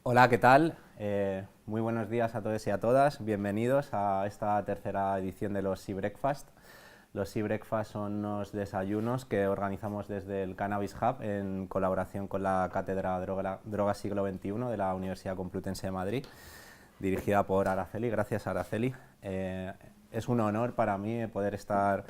Hola, ¿qué tal? Muy buenos días a todos y a todas. Bienvenidos a esta tercera edición de los Sea Breakfast. Los Sea Breakfast son unos desayunos que organizamos desde el Cannabis Hub en colaboración con la Cátedra Drogas Siglo XXI de la Universidad Complutense de Madrid, dirigida por Araceli. Gracias, Araceli. Es un honor para mí poder estar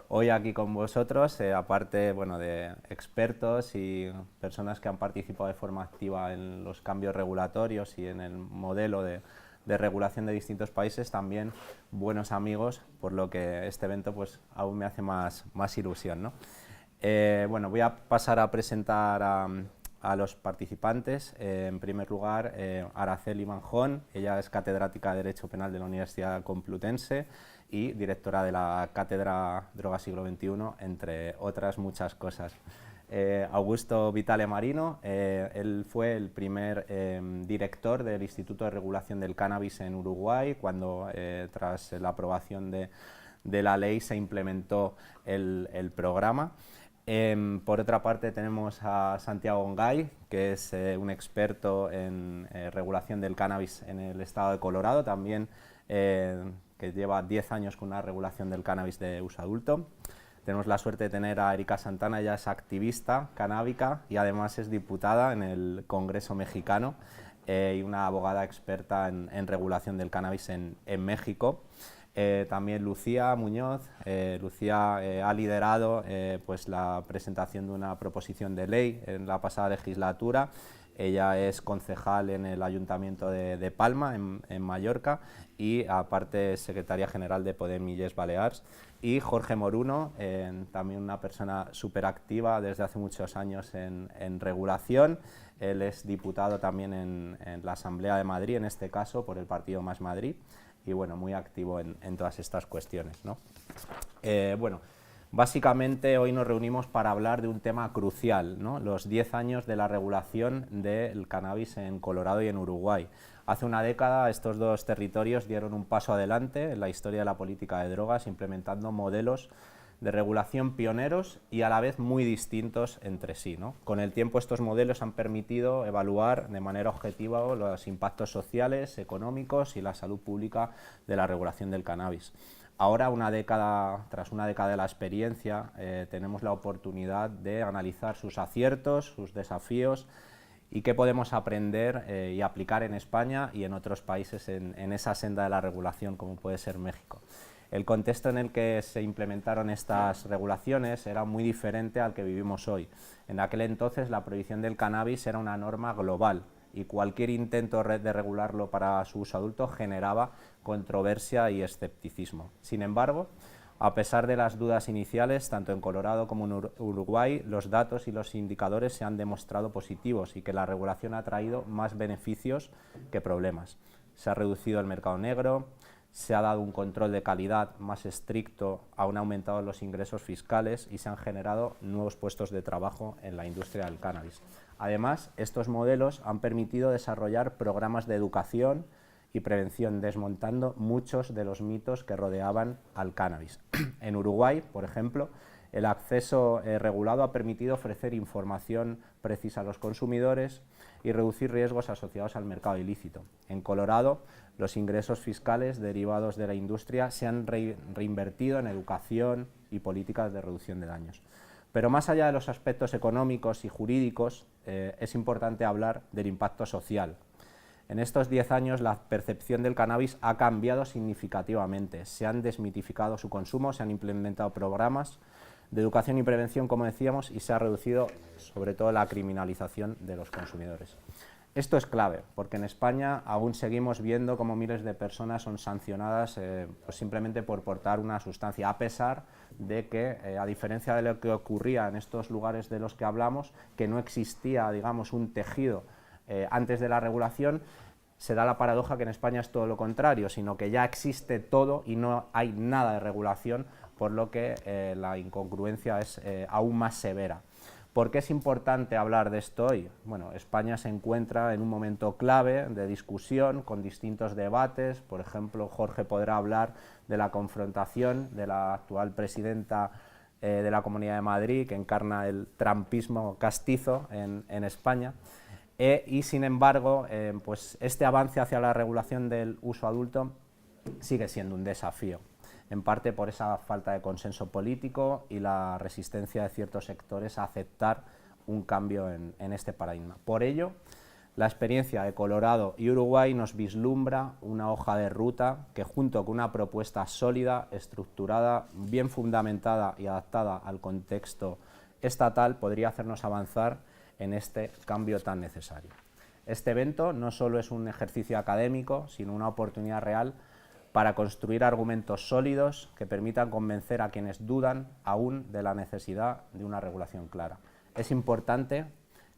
hoy aquí con vosotros, aparte de expertos y personas que han participado de forma activa en los cambios regulatorios y en el modelo de regulación de distintos países, también buenos amigos, por lo que este evento pues aún me hace más ilusión, ¿no? Voy a pasar a presentar a los participantes. En primer lugar, Araceli Manjón. Ella es catedrática de Derecho Penal de la Universidad Complutense y directora de la Cátedra Drogas Siglo XXI, entre otras muchas cosas. Augusto Vitale Marino, él fue el primer director del Instituto de Regulación del Cannabis en Uruguay, cuando tras la aprobación de la ley se implementó el programa. Por otra parte tenemos a Santiago Ongay, que es un experto en regulación del cannabis en el estado de Colorado, también que lleva 10 años con una regulación del cannabis de uso adulto. Tenemos la suerte de tener a Erika Santana. Ella es activista canábica y además es diputada en el Congreso mexicano y una abogada experta en regulación del cannabis en México. También Lucía Muñoz. Lucía ha liderado pues la presentación de una proposición de ley en la pasada legislatura. Ella es concejal en el Ayuntamiento de Palma, en Mallorca, y aparte es secretaria general de Podem Illes Balears. Y Jorge Moruno, también una persona súper activa desde hace muchos años en regulación. Él es diputado también en la Asamblea de Madrid, en este caso por el partido Más Madrid, y bueno, muy activo en todas estas cuestiones, ¿no? Básicamente hoy nos reunimos para hablar de un tema crucial, ¿no? Los 10 años de la regulación del cannabis en Colorado y en Uruguay. Hace una década estos dos territorios dieron un paso adelante en la historia de la política de drogas, implementando modelos de regulación pioneros y a la vez muy distintos entre sí, ¿no? Con el tiempo estos modelos han permitido evaluar de manera objetiva los impactos sociales, económicos y la salud pública de la regulación del cannabis. Ahora, tras una década de la experiencia, tenemos la oportunidad de analizar sus aciertos, sus desafíos y qué podemos aprender y aplicar en España y en otros países en esa senda de la regulación, como puede ser México. El contexto en el que se implementaron estas regulaciones era muy diferente al que vivimos hoy. En aquel entonces la prohibición del cannabis era una norma global y cualquier intento de regularlo para su uso adulto generaba controversia y escepticismo. Sin embargo, a pesar de las dudas iniciales, tanto en Colorado como en Uruguay, los datos y los indicadores se han demostrado positivos y que la regulación ha traído más beneficios que problemas. Se ha reducido el mercado negro, se ha dado un control de calidad más estricto, han aumentado los ingresos fiscales y se han generado nuevos puestos de trabajo en la industria del cannabis. Además, estos modelos han permitido desarrollar programas de educación y prevención, desmontando muchos de los mitos que rodeaban al cannabis. En Uruguay, por ejemplo, el acceso regulado ha permitido ofrecer información precisa a los consumidores y reducir riesgos asociados al mercado ilícito. En Colorado, los ingresos fiscales derivados de la industria se han reinvertido en educación y políticas de reducción de daños. Pero más allá de los aspectos económicos y jurídicos, es importante hablar del impacto social. En estos 10 años la percepción del cannabis ha cambiado significativamente. Se han desmitificado su consumo, se han implementado programas de educación y prevención, como decíamos, y se ha reducido sobre todo la criminalización de los consumidores. Esto es clave, porque en España aún seguimos viendo cómo miles de personas son sancionadas pues simplemente por portar una sustancia, a pesar de que, a diferencia de lo que ocurría en estos lugares de los que hablamos, que no existía, digamos, un tejido antes de la regulación, se da la paradoja que en España es todo lo contrario, sino que ya existe todo y no hay nada de regulación, por lo que la incongruencia es aún más severa. ¿Por qué es importante hablar de esto hoy? Bueno, España se encuentra en un momento clave de discusión, con distintos debates. Por ejemplo, Jorge podrá hablar de la confrontación de la actual presidenta de la Comunidad de Madrid, que encarna el trumpismo castizo en España. Y sin embargo, pues este avance hacia la regulación del uso adulto sigue siendo un desafío, en parte por esa falta de consenso político y la resistencia de ciertos sectores a aceptar un cambio en este paradigma. Por ello, la experiencia de Colorado y Uruguay nos vislumbra una hoja de ruta que, junto con una propuesta sólida, estructurada, bien fundamentada y adaptada al contexto estatal, podría hacernos avanzar en este cambio tan necesario. Este evento no solo es un ejercicio académico, sino una oportunidad real para construir argumentos sólidos que permitan convencer a quienes dudan aún de la necesidad de una regulación clara. Es importante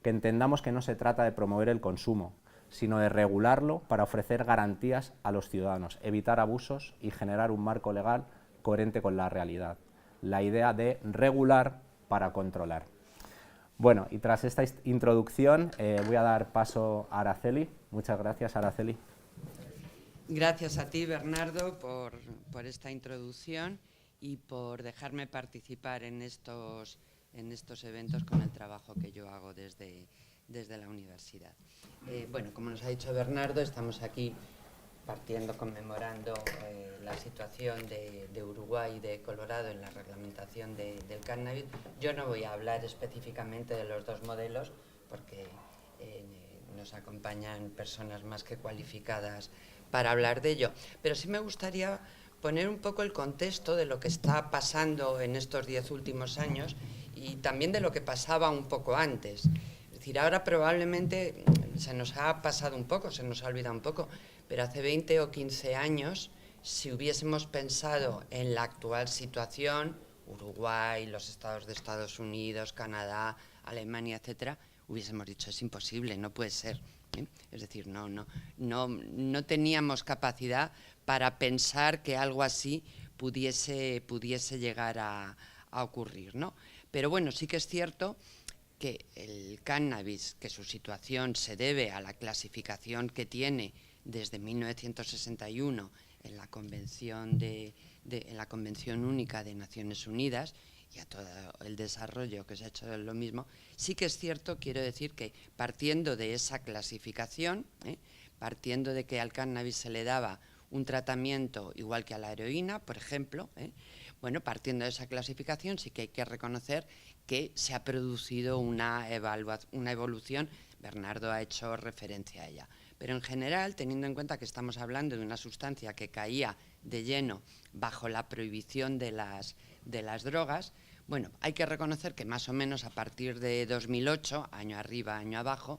que entendamos que no se trata de promover el consumo, sino de regularlo para ofrecer garantías a los ciudadanos, evitar abusos y generar un marco legal coherente con la realidad. La idea de regular para controlar. Bueno, y tras esta introducción voy a dar paso a Araceli. Muchas gracias, Araceli. Gracias a ti, Bernardo, por esta introducción y por dejarme participar en estos eventos con el trabajo que yo hago desde la universidad. Bueno, como nos ha dicho Bernardo, estamos aquí conmemorando la situación de Uruguay y de Colorado en la reglamentación del cannabis. Yo no voy a hablar específicamente de los dos modelos porque nos acompañan personas más que cualificadas para hablar de ello, pero sí me gustaría poner un poco el contexto de lo que está pasando en estos 10 últimos años y también de lo que pasaba un poco antes. Es decir, ahora probablemente se nos ha pasado un poco, se nos ha olvidado un poco, pero hace 20 o 15 años, si hubiésemos pensado en la actual situación, Uruguay, los estados de Estados Unidos, Canadá, Alemania, etcétera, hubiésemos dicho, es imposible, no puede ser. Es decir, no teníamos capacidad para pensar que algo así pudiese llegar a ocurrir, ¿no? Pero bueno, sí que es cierto que el cannabis, que su situación se debe a la clasificación que tiene desde 1961 en la Convención en la Convención Única de Naciones Unidas y a todo el desarrollo que se ha hecho de lo mismo, sí que es cierto, quiero decir, que partiendo de esa clasificación, partiendo de que al cannabis se le daba un tratamiento igual que a la heroína, por ejemplo, bueno, partiendo de esa clasificación sí que hay que reconocer que se ha producido una evolución. Bernardo ha hecho referencia a ella. Pero en general, teniendo en cuenta que estamos hablando de una sustancia que caía de lleno bajo la prohibición de las drogas, bueno, hay que reconocer que más o menos a partir de 2008, año arriba, año abajo,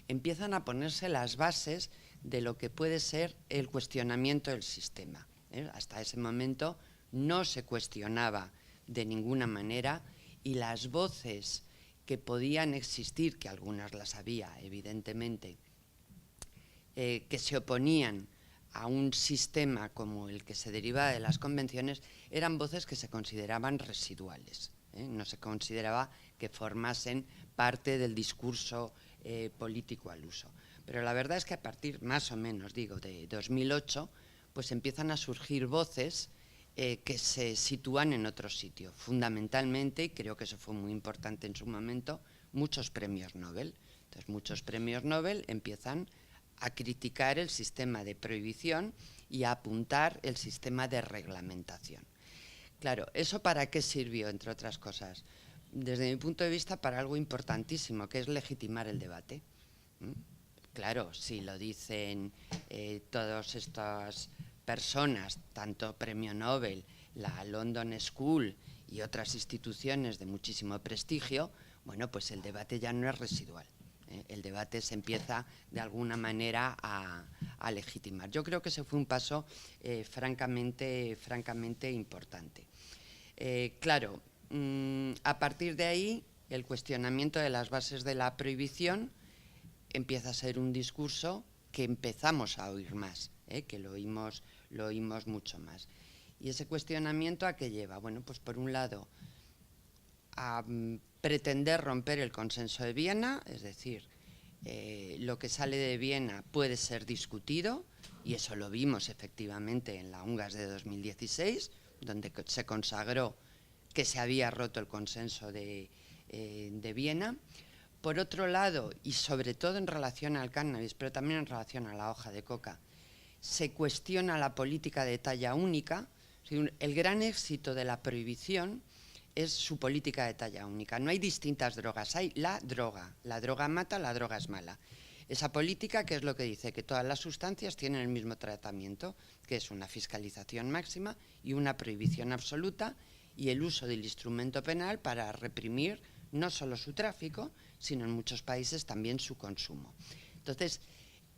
empiezan a ponerse las bases de lo que puede ser el cuestionamiento del sistema. Hasta ese momento no se cuestionaba de ninguna manera y las voces que podían existir, que algunas las había, evidentemente, que se oponían a un sistema como el que se deriva de las convenciones, eran voces que se consideraban residuales. No se consideraba que formasen parte del discurso político al uso. Pero la verdad es que a partir, más o menos, digo, de 2008, pues empiezan a surgir voces que se sitúan en otro sitio. Fundamentalmente, y creo que eso fue muy importante en su momento, muchos premios Nobel. Entonces, muchos premios Nobel empiezan a criticar el sistema de prohibición y a apuntar el sistema de reglamentación. Claro, ¿eso para qué sirvió, entre otras cosas? Desde mi punto de vista, para algo importantísimo, que es legitimar el debate. Claro, si lo dicen todas estas personas, tanto Premio Nobel, la London School y otras instituciones de muchísimo prestigio, bueno, pues el debate ya no es residual. El debate se empieza de alguna manera a legitimar. Yo creo que ese fue un paso francamente importante. Claro, a partir de ahí, el cuestionamiento de las bases de la prohibición empieza a ser un discurso que empezamos a oír más, que lo oímos mucho más. ¿Y ese cuestionamiento a qué lleva? Bueno, pues por un lado, a pretender romper el consenso de Viena, es decir, lo que sale de Viena puede ser discutido, y eso lo vimos efectivamente en la UNGAS de 2016, donde se consagró que se había roto el consenso de Viena. por otro lado, y sobre todo en relación al cannabis, pero también en relación a la hoja de coca, se cuestiona la política de talla única. El gran éxito de la prohibición es su política de talla única. No hay distintas drogas, hay la droga. La droga mata, la droga es mala. Esa política, ¿qué es lo que dice? Que todas las sustancias tienen el mismo tratamiento, que es una fiscalización máxima y una prohibición absoluta, y el uso del instrumento penal para reprimir no solo su tráfico, sino en muchos países también su consumo. Entonces,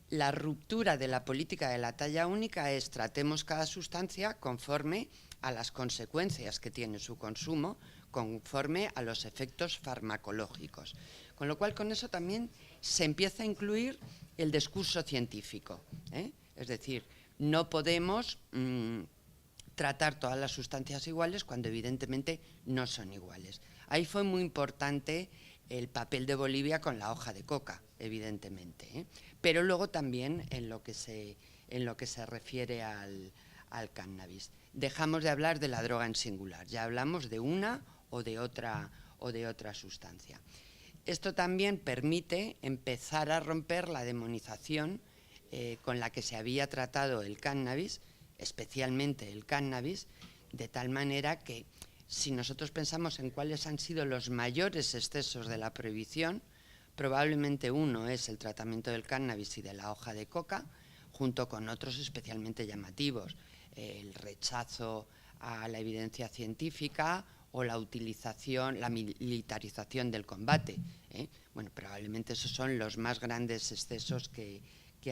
la ruptura de la política de la talla única es tratemos cada sustancia conforme a las consecuencias que tiene su consumo, conforme a los efectos farmacológicos. Con lo cual, con eso también se empieza a incluir el discurso científico, ¿eh? Es decir, no podemos tratar todas las sustancias iguales cuando evidentemente no son iguales. Ahí fue muy importante el papel de Bolivia con la hoja de coca, evidentemente, ¿eh? Pero luego también en lo que se refiere al cannabis. Dejamos de hablar de la droga en singular, ya hablamos de una o de otra sustancia. Esto también permite empezar a romper la demonización con la que se había tratado el cannabis, especialmente el cannabis, de tal manera que si nosotros pensamos en cuáles han sido los mayores excesos de la prohibición, probablemente uno es el tratamiento del cannabis y de la hoja de coca, junto con otros especialmente llamativos, el rechazo a la evidencia científica o la utilización, la militarización del combate, ¿eh? Bueno, probablemente esos son los más grandes excesos que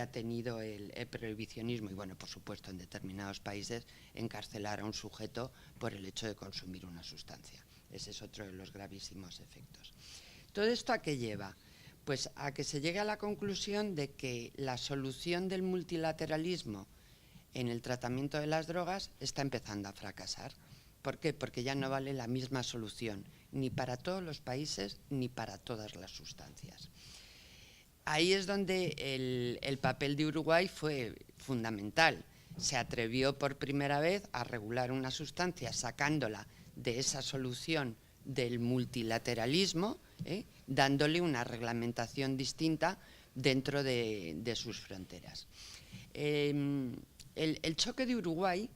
ha tenido el prohibicionismo y, bueno, por supuesto, en determinados países encarcelar a un sujeto por el hecho de consumir una sustancia. Ese es otro de los gravísimos efectos. ¿Todo esto a qué lleva? Pues a que se llegue a la conclusión de que la solución del multilateralismo en el tratamiento de las drogas está empezando a fracasar. ¿Por qué? Porque ya no vale la misma solución, ni para todos los países ni para todas las sustancias. Ahí es donde el papel de Uruguay fue fundamental. Se atrevió por primera vez a regular una sustancia sacándola de esa solución del multilateralismo, dándole una reglamentación distinta dentro de sus fronteras. El choque de Uruguay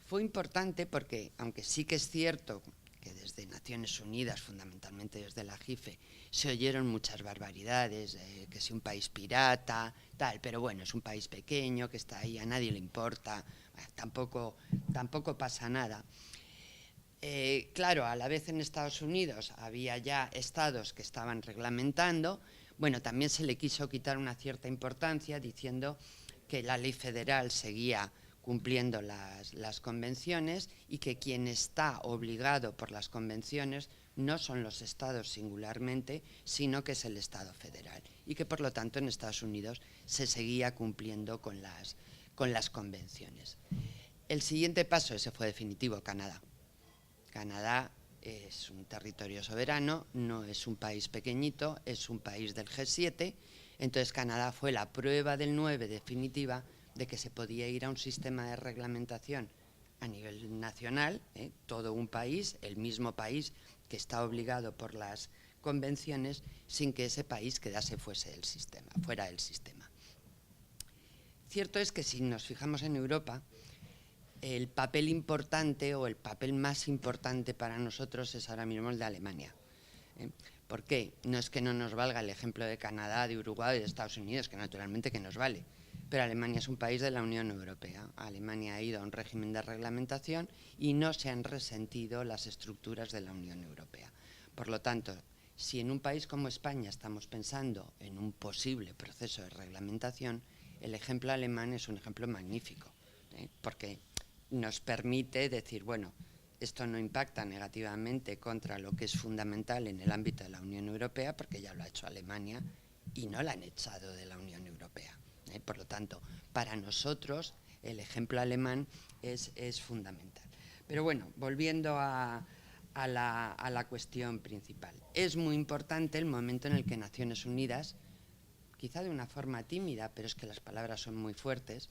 fue importante porque, aunque sí que es cierto que desde Naciones Unidas, fundamentalmente desde la JIFE, se oyeron muchas barbaridades, que si un país pirata, tal, pero bueno, es un país pequeño que está ahí, a nadie le importa, tampoco pasa nada. Claro, a la vez en Estados Unidos había ya estados que estaban reglamentando, bueno, también se le quiso quitar una cierta importancia diciendo que la ley federal seguía cumpliendo las convenciones y que quien está obligado por las convenciones no son los estados singularmente, sino que es el Estado federal y que por lo tanto en Estados Unidos se seguía cumpliendo con las convenciones. El siguiente paso, ese fue definitivo, Canadá. Canadá es un territorio soberano, no es un país pequeñito, es un país del G7, entonces Canadá fue la prueba del 9 definitiva de que se podía ir a un sistema de reglamentación a nivel nacional, todo un país, el mismo país que está obligado por las convenciones, sin que ese país quedase fuera del sistema. Cierto es que si nos fijamos en Europa, el papel importante o el papel más importante para nosotros es ahora mismo el de Alemania. ¿Por qué? No es que no nos valga el ejemplo de Canadá, de Uruguay, de Estados Unidos, que naturalmente que nos vale, pero Alemania es un país de la Unión Europea. Alemania ha ido a un régimen de reglamentación y no se han resentido las estructuras de la Unión Europea. Por lo tanto, si en un país como España estamos pensando en un posible proceso de reglamentación, el ejemplo alemán es un ejemplo magnífico, porque nos permite decir, bueno, esto no impacta negativamente contra lo que es fundamental en el ámbito de la Unión Europea, porque ya lo ha hecho Alemania y no la han echado de la Unión Europea. Por lo tanto, para nosotros el ejemplo alemán es fundamental. Pero bueno, volviendo a la cuestión principal. Es muy importante el momento en el que Naciones Unidas, quizá de una forma tímida, pero es que las palabras son muy fuertes,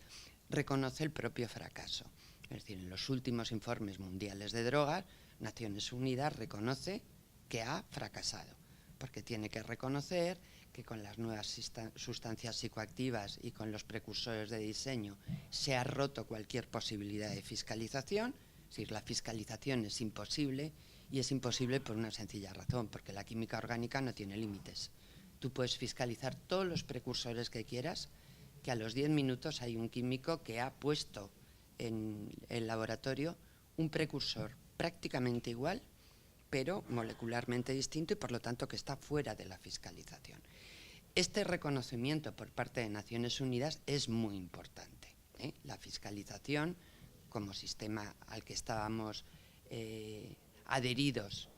reconoce el propio fracaso. Es decir, en los últimos informes mundiales de drogas, Naciones Unidas reconoce que ha fracasado. porque tiene que reconocer que con las nuevas sustancias psicoactivas y con los precursores de diseño se ha roto cualquier posibilidad de fiscalización. Es decir, la fiscalización es imposible, y es imposible por una sencilla razón, porque la química orgánica no tiene límites. Tú puedes fiscalizar todos los precursores que quieras, que a los 10 minutos hay un químico que ha puesto en el laboratorio un precursor prácticamente igual, pero molecularmente distinto, y por lo tanto que está fuera de la fiscalización. Este reconocimiento por parte de Naciones Unidas es muy importante, ¿eh? La fiscalización, como sistema al que estábamos adheridos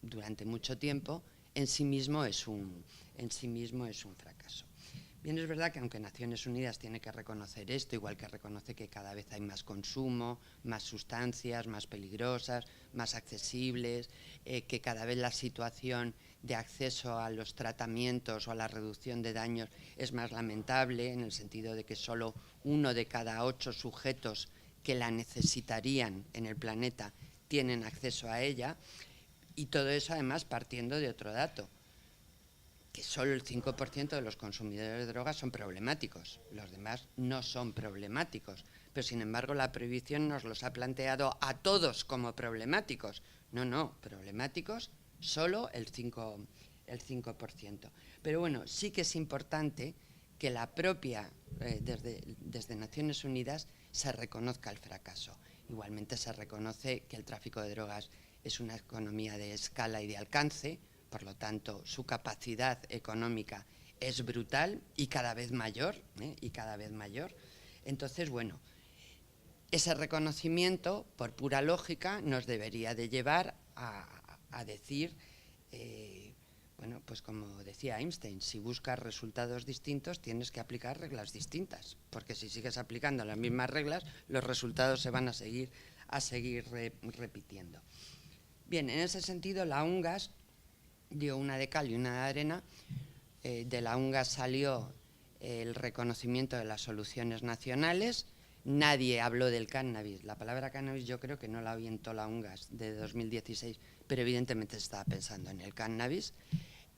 durante mucho tiempo, en sí mismo es un fracaso. Bien, es verdad que aunque Naciones Unidas tiene que reconocer esto, igual que reconoce que cada vez hay más consumo, más sustancias, más peligrosas, más accesibles, que cada vez la situación de acceso a los tratamientos o a la reducción de daños es más lamentable, en el sentido de que solo 1 de cada 8 sujetos que la necesitarían en el planeta tienen acceso a ella, y todo eso además partiendo de otro dato, que solo el 5% de los consumidores de drogas son problemáticos, los demás no son problemáticos, pero sin embargo la prohibición nos los ha planteado a todos como problemáticos. No, problemáticos solo el 5%. Pero bueno, sí que es importante que la propia, desde Naciones Unidas, se reconozca el fracaso. Igualmente se reconoce que el tráfico de drogas es una economía de escala y de alcance, por lo tanto su capacidad económica es brutal y cada vez mayor, Entonces, bueno, ese reconocimiento, por pura lógica, nos debería de llevar a decir, bueno, pues como decía Einstein, si buscas resultados distintos tienes que aplicar reglas distintas, porque si sigues aplicando las mismas reglas, los resultados se van a seguir repitiendo. Bien, en ese sentido la UNGAS dio una de cal y una de arena. De la UNGAS salió el reconocimiento de las soluciones nacionales. Nadie habló del cannabis. La palabra cannabis yo creo que no la orientó la UNGAS de 2016, pero evidentemente se estaba pensando en el cannabis.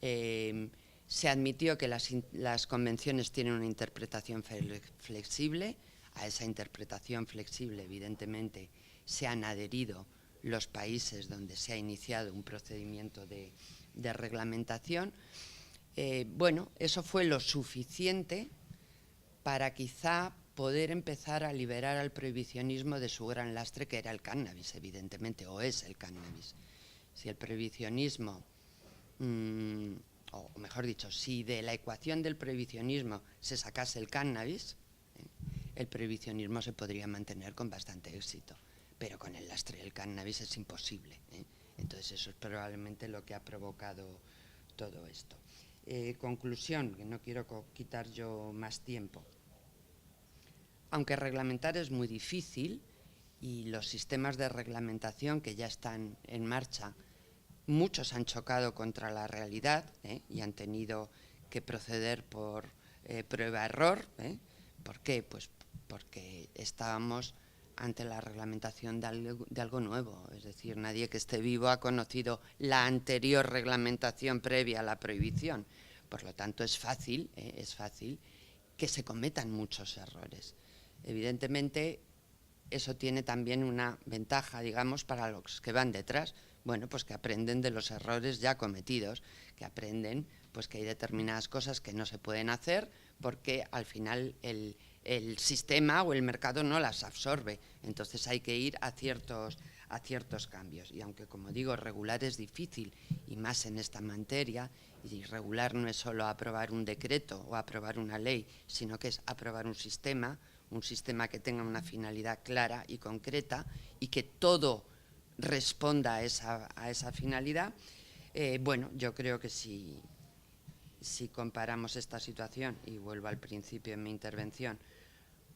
Se admitió que las convenciones tienen una interpretación flexible. A esa interpretación flexible, evidentemente, se han adherido los países donde se ha iniciado un procedimiento de reglamentación. Bueno, eso fue lo suficiente para quizá poder empezar a liberar al prohibicionismo de su gran lastre, que era el cannabis, evidentemente, o es el cannabis. Si el prohibicionismo, o mejor dicho, si de la ecuación del prohibicionismo se sacase el cannabis, el prohibicionismo se podría mantener con bastante éxito, pero con el lastre del cannabis es imposible, Entonces eso es probablemente lo que ha provocado todo esto. Conclusión, que no quiero quitar yo más tiempo. Aunque reglamentar es muy difícil, y los sistemas de reglamentación que ya están en marcha, muchos han chocado contra la realidad, y han tenido que proceder por prueba-error. ¿Por qué? Pues porque estábamos ante la reglamentación de algo nuevo. Es decir, nadie que esté vivo ha conocido la anterior reglamentación previa a la prohibición. Por lo tanto, es fácil que se cometan muchos errores. Evidentemente, eso tiene también una ventaja, digamos, para los que van detrás. Bueno, pues que aprenden de los errores ya cometidos, que aprenden pues que hay determinadas cosas que no se pueden hacer porque al final el sistema o el mercado no las absorbe. Entonces hay que ir a ciertos cambios. Y aunque, como digo, regular es difícil, y más en esta materia, y regular no es solo aprobar un decreto o aprobar una ley, sino que es aprobar un sistema que tenga una finalidad clara y concreta y que todo responda a esa finalidad. Bueno, yo creo que si comparamos esta situación, y vuelvo al principio en mi intervención,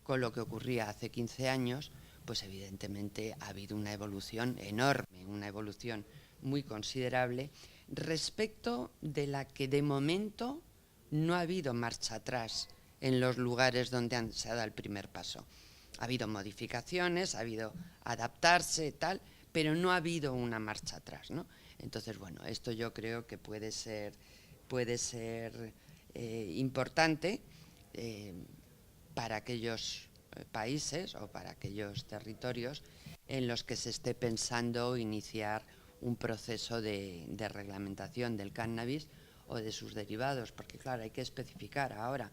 con lo que ocurría hace 15 años, pues evidentemente ha habido una evolución enorme, una evolución muy considerable, respecto de la que de momento no ha habido marcha atrás en los lugares donde se ha dado el primer paso. Ha habido modificaciones, ha habido adaptarse, tal, pero no ha habido una marcha atrás, ¿no? Entonces, bueno, esto yo creo que puede ser importante para aquellos países o para aquellos territorios en los que se esté pensando iniciar un proceso de reglamentación del cannabis o de sus derivados, porque claro, hay que especificar ahora.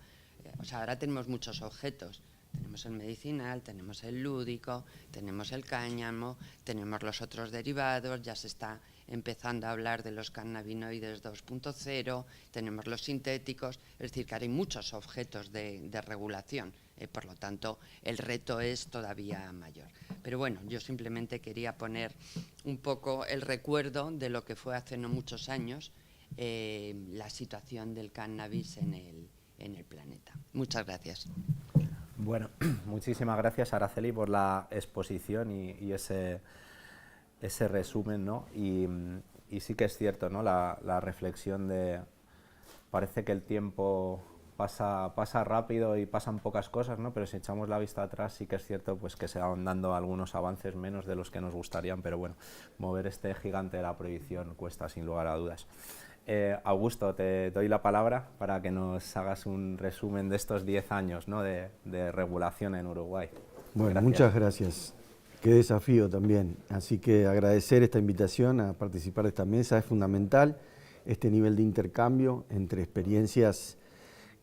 Ahora tenemos muchos objetos. Tenemos el medicinal, tenemos el lúdico, tenemos el cáñamo, tenemos los otros derivados, ya se está empezando a hablar de los cannabinoides 2.0, tenemos los sintéticos, es decir, que hay muchos objetos de regulación, por lo tanto el reto es todavía mayor. Pero bueno, yo simplemente quería poner un poco el recuerdo de lo que fue hace no muchos años la situación del cannabis en el planeta. Muchas gracias. Bueno, muchísimas gracias, Araceli, por la exposición y ese resumen, ¿no? Y sí que es cierto, ¿no? La reflexión de parece que el tiempo pasa rápido y pasan pocas cosas, ¿no? Pero si echamos la vista atrás sí que es cierto pues que se van dando algunos avances menos de los que nos gustarían, pero bueno, mover este gigante de la prohibición cuesta sin lugar a dudas. Augusto, te doy la palabra para que nos hagas un resumen de estos 10 años, ¿no? de regulación en Uruguay. Bueno, Gracias. muchas gracias. Qué desafío también. Así que agradecer esta invitación a participar de esta mesa. Es fundamental este nivel de intercambio entre experiencias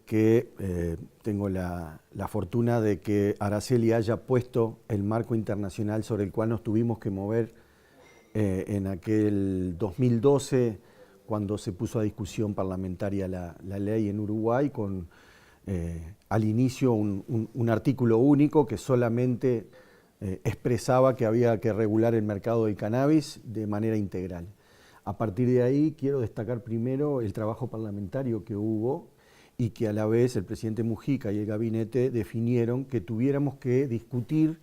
que tengo la fortuna de que Araceli haya puesto el marco internacional sobre el cual nos tuvimos que mover en aquel 2012, cuando se puso a discusión parlamentaria la ley en Uruguay, con al inicio un artículo único que solamente expresaba que había que regular el mercado del cannabis de manera integral. A partir de ahí quiero destacar primero el trabajo parlamentario que hubo y que a la vez el presidente Mujica y el gabinete definieron que tuviéramos que discutir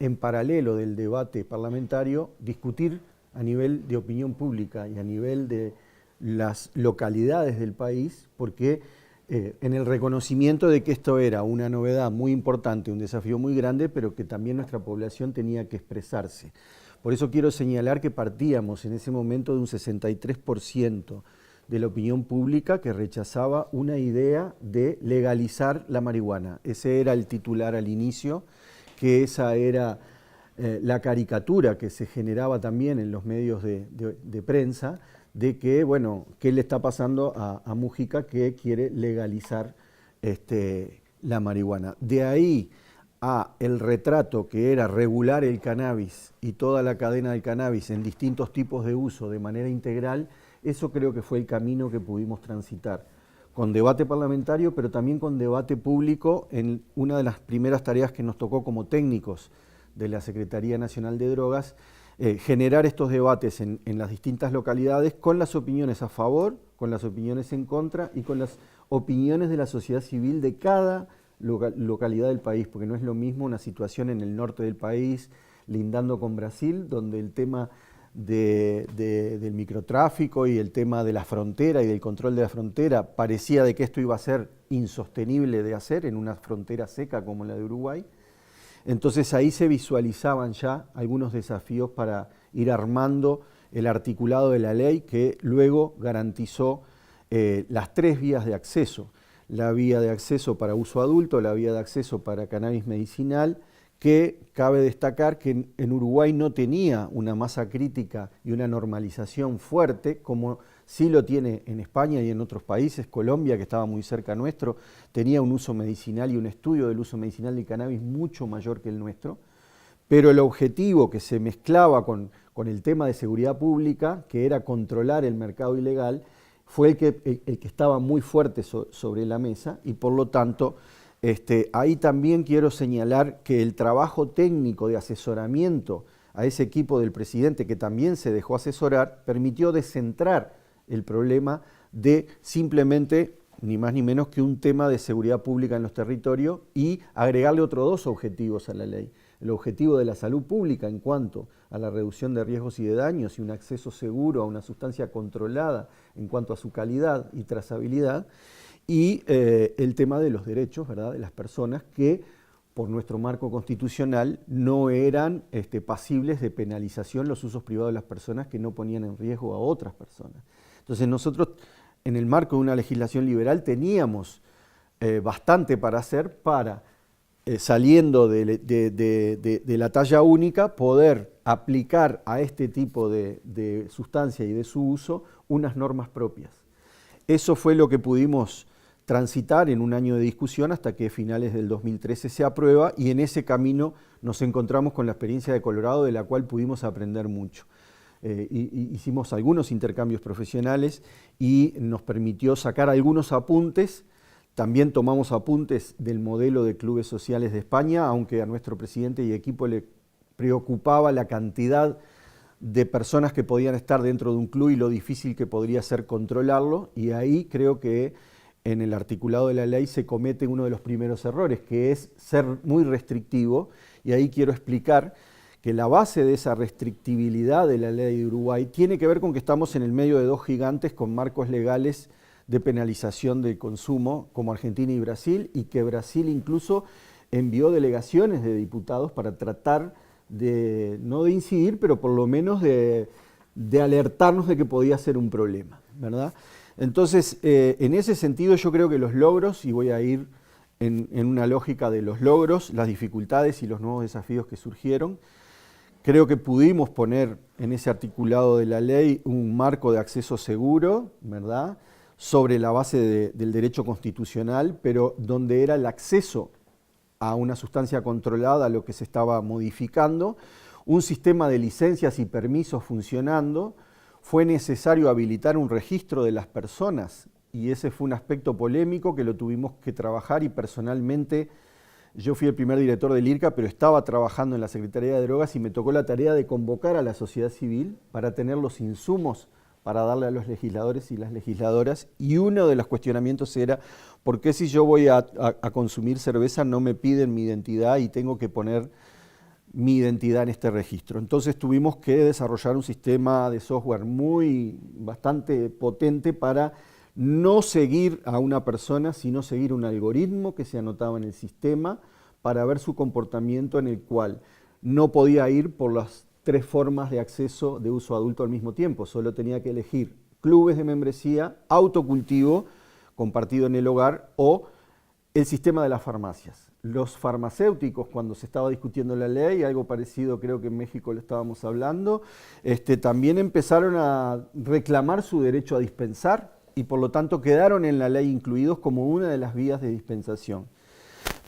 en paralelo del debate parlamentario, discutir a nivel de opinión pública y a nivel de las localidades del país, porque en el reconocimiento de que esto era una novedad muy importante, un desafío muy grande, pero que también nuestra población tenía que expresarse. Por eso quiero señalar que partíamos en ese momento de un 63% de la opinión pública que rechazaba una idea de legalizar la marihuana. Ese era el titular al inicio, que esa era la caricatura que se generaba también en los medios de prensa, de que, bueno, ¿qué le está pasando a Mujica que quiere legalizar la marihuana? De ahí a el retrato que era regular el cannabis y toda la cadena del cannabis en distintos tipos de uso de manera integral, eso creo que fue el camino que pudimos transitar, con debate parlamentario, pero también con debate público en una de las primeras tareas que nos tocó como técnicos de la Secretaría Nacional de Drogas, generar estos debates en las distintas localidades con las opiniones a favor, con las opiniones en contra y con las opiniones de la sociedad civil de cada localidad del país, porque no es lo mismo una situación en el norte del país, lindando con Brasil, donde el tema del microtráfico y el tema de la frontera y del control de la frontera parecía de que esto iba a ser insostenible de hacer en una frontera seca como la de Uruguay. Entonces ahí se visualizaban ya algunos desafíos para ir armando el articulado de la ley que luego garantizó las 3 vías de acceso. La vía de acceso para uso adulto, la vía de acceso para cannabis medicinal, que cabe destacar que en Uruguay no tenía una masa crítica y una normalización fuerte como sí lo tiene en España y en otros países. Colombia, que estaba muy cerca nuestro, tenía un uso medicinal y un estudio del uso medicinal del cannabis mucho mayor que el nuestro, pero el objetivo que se mezclaba con el tema de seguridad pública, que era controlar el mercado ilegal, fue el que estaba muy fuerte sobre la mesa y por lo tanto ahí también quiero señalar que el trabajo técnico de asesoramiento a ese equipo del presidente, que también se dejó asesorar, permitió descentrar el problema de simplemente, ni más ni menos que un tema de seguridad pública en los territorios y agregarle otros 2 objetivos a la ley. El objetivo de la salud pública en cuanto a la reducción de riesgos y de daños y un acceso seguro a una sustancia controlada en cuanto a su calidad y trazabilidad, y el tema de los derechos, ¿verdad?, de las personas que por nuestro marco constitucional, no eran pasibles de penalización los usos privados de las personas que no ponían en riesgo a otras personas. Entonces nosotros, en el marco de una legislación liberal, teníamos bastante para hacer para, saliendo de la talla única, poder aplicar a este tipo de sustancia y de su uso unas normas propias. Eso fue lo que pudimos transitar en un año de discusión hasta que a finales del 2013 se aprueba, y en ese camino nos encontramos con la experiencia de Colorado, de la cual pudimos aprender mucho. Hicimos algunos intercambios profesionales y nos permitió sacar algunos apuntes. También tomamos apuntes del modelo de clubes sociales de España, aunque a nuestro presidente y equipo le preocupaba la cantidad de personas que podían estar dentro de un club y lo difícil que podría ser controlarlo, y ahí creo que en el articulado de la ley se comete uno de los primeros errores, que es ser muy restrictivo, y ahí quiero explicar que la base de esa restrictibilidad de la ley de Uruguay tiene que ver con que estamos en el medio de dos gigantes con marcos legales de penalización del consumo, como Argentina y Brasil, y que Brasil incluso envió delegaciones de diputados para tratar de, no de incidir, pero por lo menos de alertarnos de que podía ser un problema, ¿verdad? Entonces, en ese sentido yo creo que los logros, y voy a ir en una lógica de los logros, las dificultades y los nuevos desafíos que surgieron, creo que pudimos poner en ese articulado de la ley un marco de acceso seguro, ¿verdad?, sobre la base del derecho constitucional, pero donde era el acceso a una sustancia controlada lo que se estaba modificando, un sistema de licencias y permisos funcionando. Fue necesario habilitar un registro de las personas, y ese fue un aspecto polémico que lo tuvimos que trabajar, y personalmente yo fui el primer director del IRCA, pero estaba trabajando en la Secretaría de Drogas y me tocó la tarea de convocar a la sociedad civil para tener los insumos para darle a los legisladores y las legisladoras, y uno de los cuestionamientos era: ¿por qué si yo voy a consumir cerveza no me piden mi identidad y tengo que poner mi identidad en este registro? Entonces tuvimos que desarrollar un sistema de software bastante potente para no seguir a una persona, sino seguir un algoritmo que se anotaba en el sistema para ver su comportamiento, en el cual no podía ir por las 3 formas de acceso de uso adulto al mismo tiempo, solo tenía que elegir clubes de membresía, autocultivo compartido en el hogar o el sistema de las farmacias. Los farmacéuticos, cuando se estaba discutiendo la ley, algo parecido creo que en México lo estábamos hablando, también empezaron a reclamar su derecho a dispensar, y por lo tanto quedaron en la ley incluidos como una de las vías de dispensación.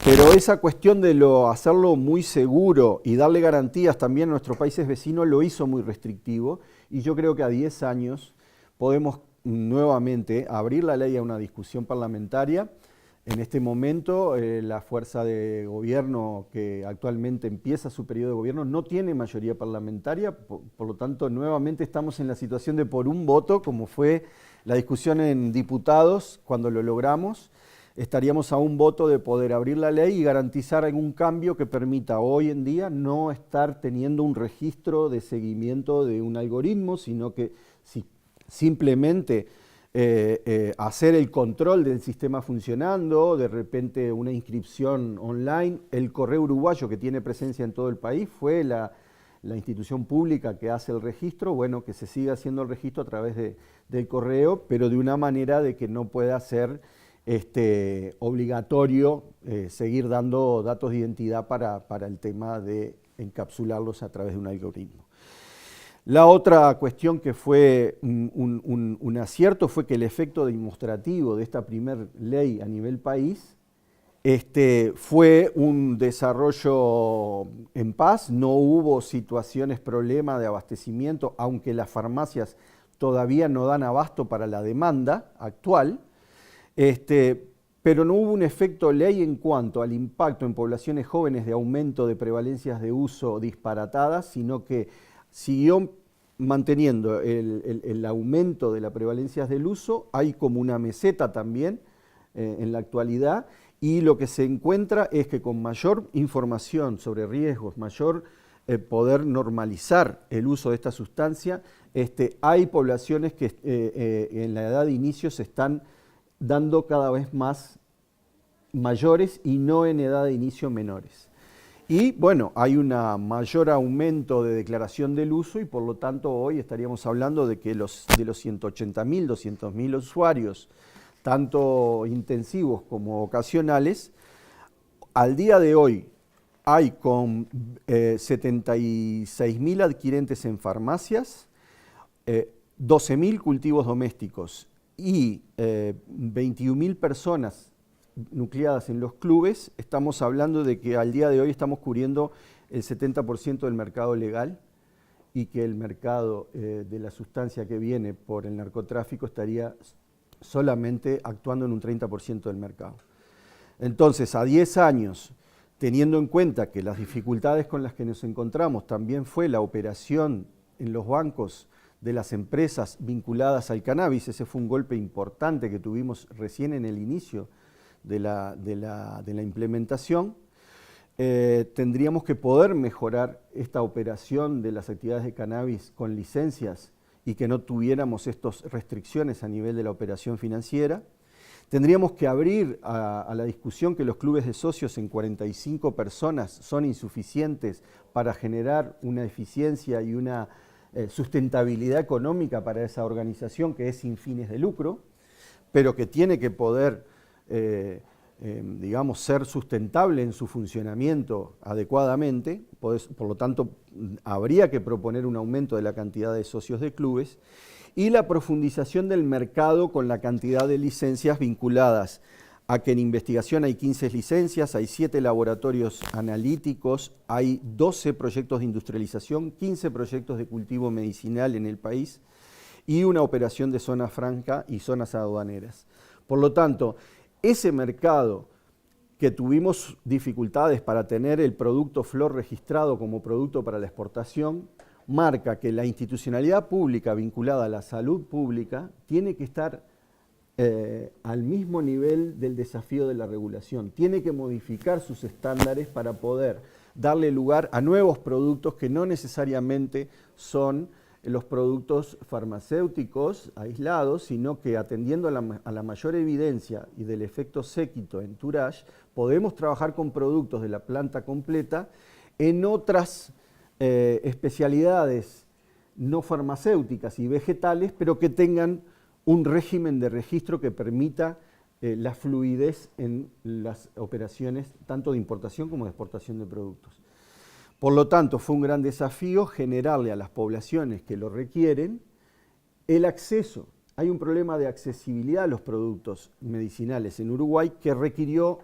Pero esa cuestión de hacerlo muy seguro y darle garantías también a nuestros países vecinos lo hizo muy restrictivo, y yo creo que a 10 años podemos nuevamente abrir la ley a una discusión parlamentaria. En este momento la fuerza de gobierno que actualmente empieza su periodo de gobierno no tiene mayoría parlamentaria, por lo tanto nuevamente estamos en la situación de por un voto, como fue la discusión en diputados cuando lo logramos. Estaríamos a un voto de poder abrir la ley y garantizar algún cambio que permita hoy en día no estar teniendo un registro de seguimiento de un algoritmo, sino que simplemente hacer el control del sistema funcionando, de repente una inscripción online. El Correo Uruguayo, que tiene presencia en todo el país, fue la institución pública que hace el registro. Bueno, que se siga haciendo el registro a través del correo, pero de una manera de que no pueda ser obligatorio seguir dando datos de identidad para el tema de encapsularlos a través de un algoritmo. La otra cuestión que fue un acierto fue que el efecto demostrativo de esta primer ley a nivel país fue un desarrollo en paz. No hubo situaciones, problemas de abastecimiento, aunque las farmacias todavía no dan abasto para la demanda actual. Pero no hubo un efecto ley en cuanto al impacto en poblaciones jóvenes de aumento de prevalencias de uso disparatadas, sino que siguió manteniendo el aumento de las prevalencias del uso. Hay como una meseta también en la actualidad, y lo que se encuentra es que con mayor información sobre riesgos, mayor poder normalizar el uso de esta sustancia, hay poblaciones que en la edad de inicio se están dando cada vez más mayores y no en edad de inicio menores. Y bueno, hay un mayor aumento de declaración del uso y por lo tanto hoy estaríamos hablando de que de los 180.000, 200.000 usuarios, tanto intensivos como ocasionales, al día de hoy hay con 76.000 adquirentes en farmacias, 12.000 cultivos domésticos y 21.000 personas nucleadas en los clubes. Estamos hablando de que al día de hoy estamos cubriendo el 70% del mercado legal y que el mercado de la sustancia que viene por el narcotráfico estaría solamente actuando en un 30% del mercado. Entonces, a 10 años, teniendo en cuenta que las dificultades con las que nos encontramos también fue la operación en los bancos de las empresas vinculadas al cannabis, ese fue un golpe importante que tuvimos recién en el inicio de la implementación, tendríamos que poder mejorar esta operación de las actividades de cannabis con licencias y que no tuviéramos estas restricciones a nivel de la operación financiera. Tendríamos que abrir a la discusión que los clubes de socios en 45 personas son insuficientes para generar una eficiencia y una sustentabilidad económica para esa organización que es sin fines de lucro, pero que tiene que poder digamos, ser sustentable en su funcionamiento adecuadamente. Por lo tanto, habría que proponer un aumento de la cantidad de socios de clubes y la profundización del mercado con la cantidad de licencias vinculadas a que en investigación hay 15 licencias, hay 7 laboratorios analíticos, hay 12 proyectos de industrialización, 15 proyectos de cultivo medicinal en el país y una operación de zona franca y zonas aduaneras. Por lo tanto, ese mercado que tuvimos dificultades para tener el producto flor registrado como producto para la exportación, marca que la institucionalidad pública vinculada a la salud pública tiene que estar al mismo nivel del desafío de la regulación, tiene que modificar sus estándares para poder darle lugar a nuevos productos que no necesariamente son los productos farmacéuticos aislados, sino que atendiendo a la mayor evidencia y del efecto séquito en Tourage, podemos trabajar con productos de la planta completa en otras especialidades no farmacéuticas y vegetales, pero que tengan un régimen de registro que permita la fluidez en las operaciones tanto de importación como de exportación de productos. Por lo tanto, fue un gran desafío generarle a las poblaciones que lo requieren el acceso. Hay un problema de accesibilidad a los productos medicinales en Uruguay que requirió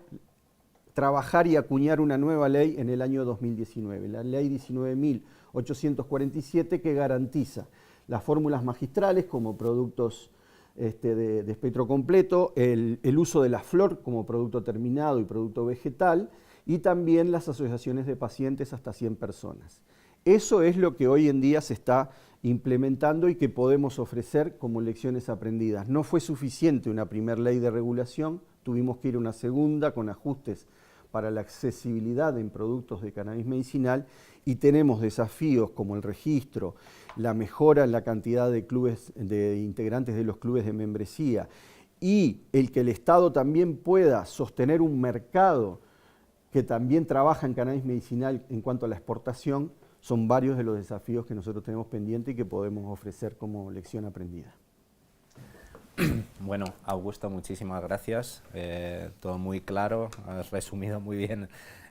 trabajar y acuñar una nueva ley en el año 2019, la ley 19.847, que garantiza las fórmulas magistrales como productos de espectro completo, el uso de la flor como producto terminado y producto vegetal, y también las asociaciones de pacientes hasta 100 personas. Eso es lo que hoy en día se está implementando y que podemos ofrecer como lecciones aprendidas. No fue suficiente una primera ley de regulación, tuvimos que ir a una segunda con ajustes para la accesibilidad en productos de cannabis medicinal y tenemos desafíos como el registro, la mejora en la cantidad de clubes, de integrantes de los clubes de membresía y el que el Estado también pueda sostener un mercado que también trabaja en cannabis medicinal en cuanto a la exportación, son varios de los desafíos que nosotros tenemos pendientes y que podemos ofrecer como lección aprendida. Bueno, Augusto, muchísimas gracias. Todo muy claro, has resumido muy bien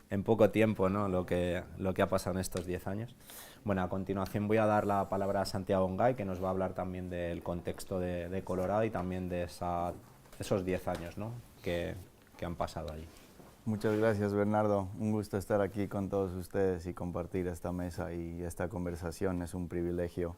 en poco tiempo, ¿no?, lo que ha pasado en estos 10 años. Bueno, a continuación voy a dar la palabra a Santiago Ongay, que nos va a hablar también del contexto de Colorado y también de esos 10 años, ¿no?, que han pasado allí. Muchas gracias, Bernardo. Un gusto estar aquí con todos ustedes y compartir esta mesa y esta conversación. Es un privilegio.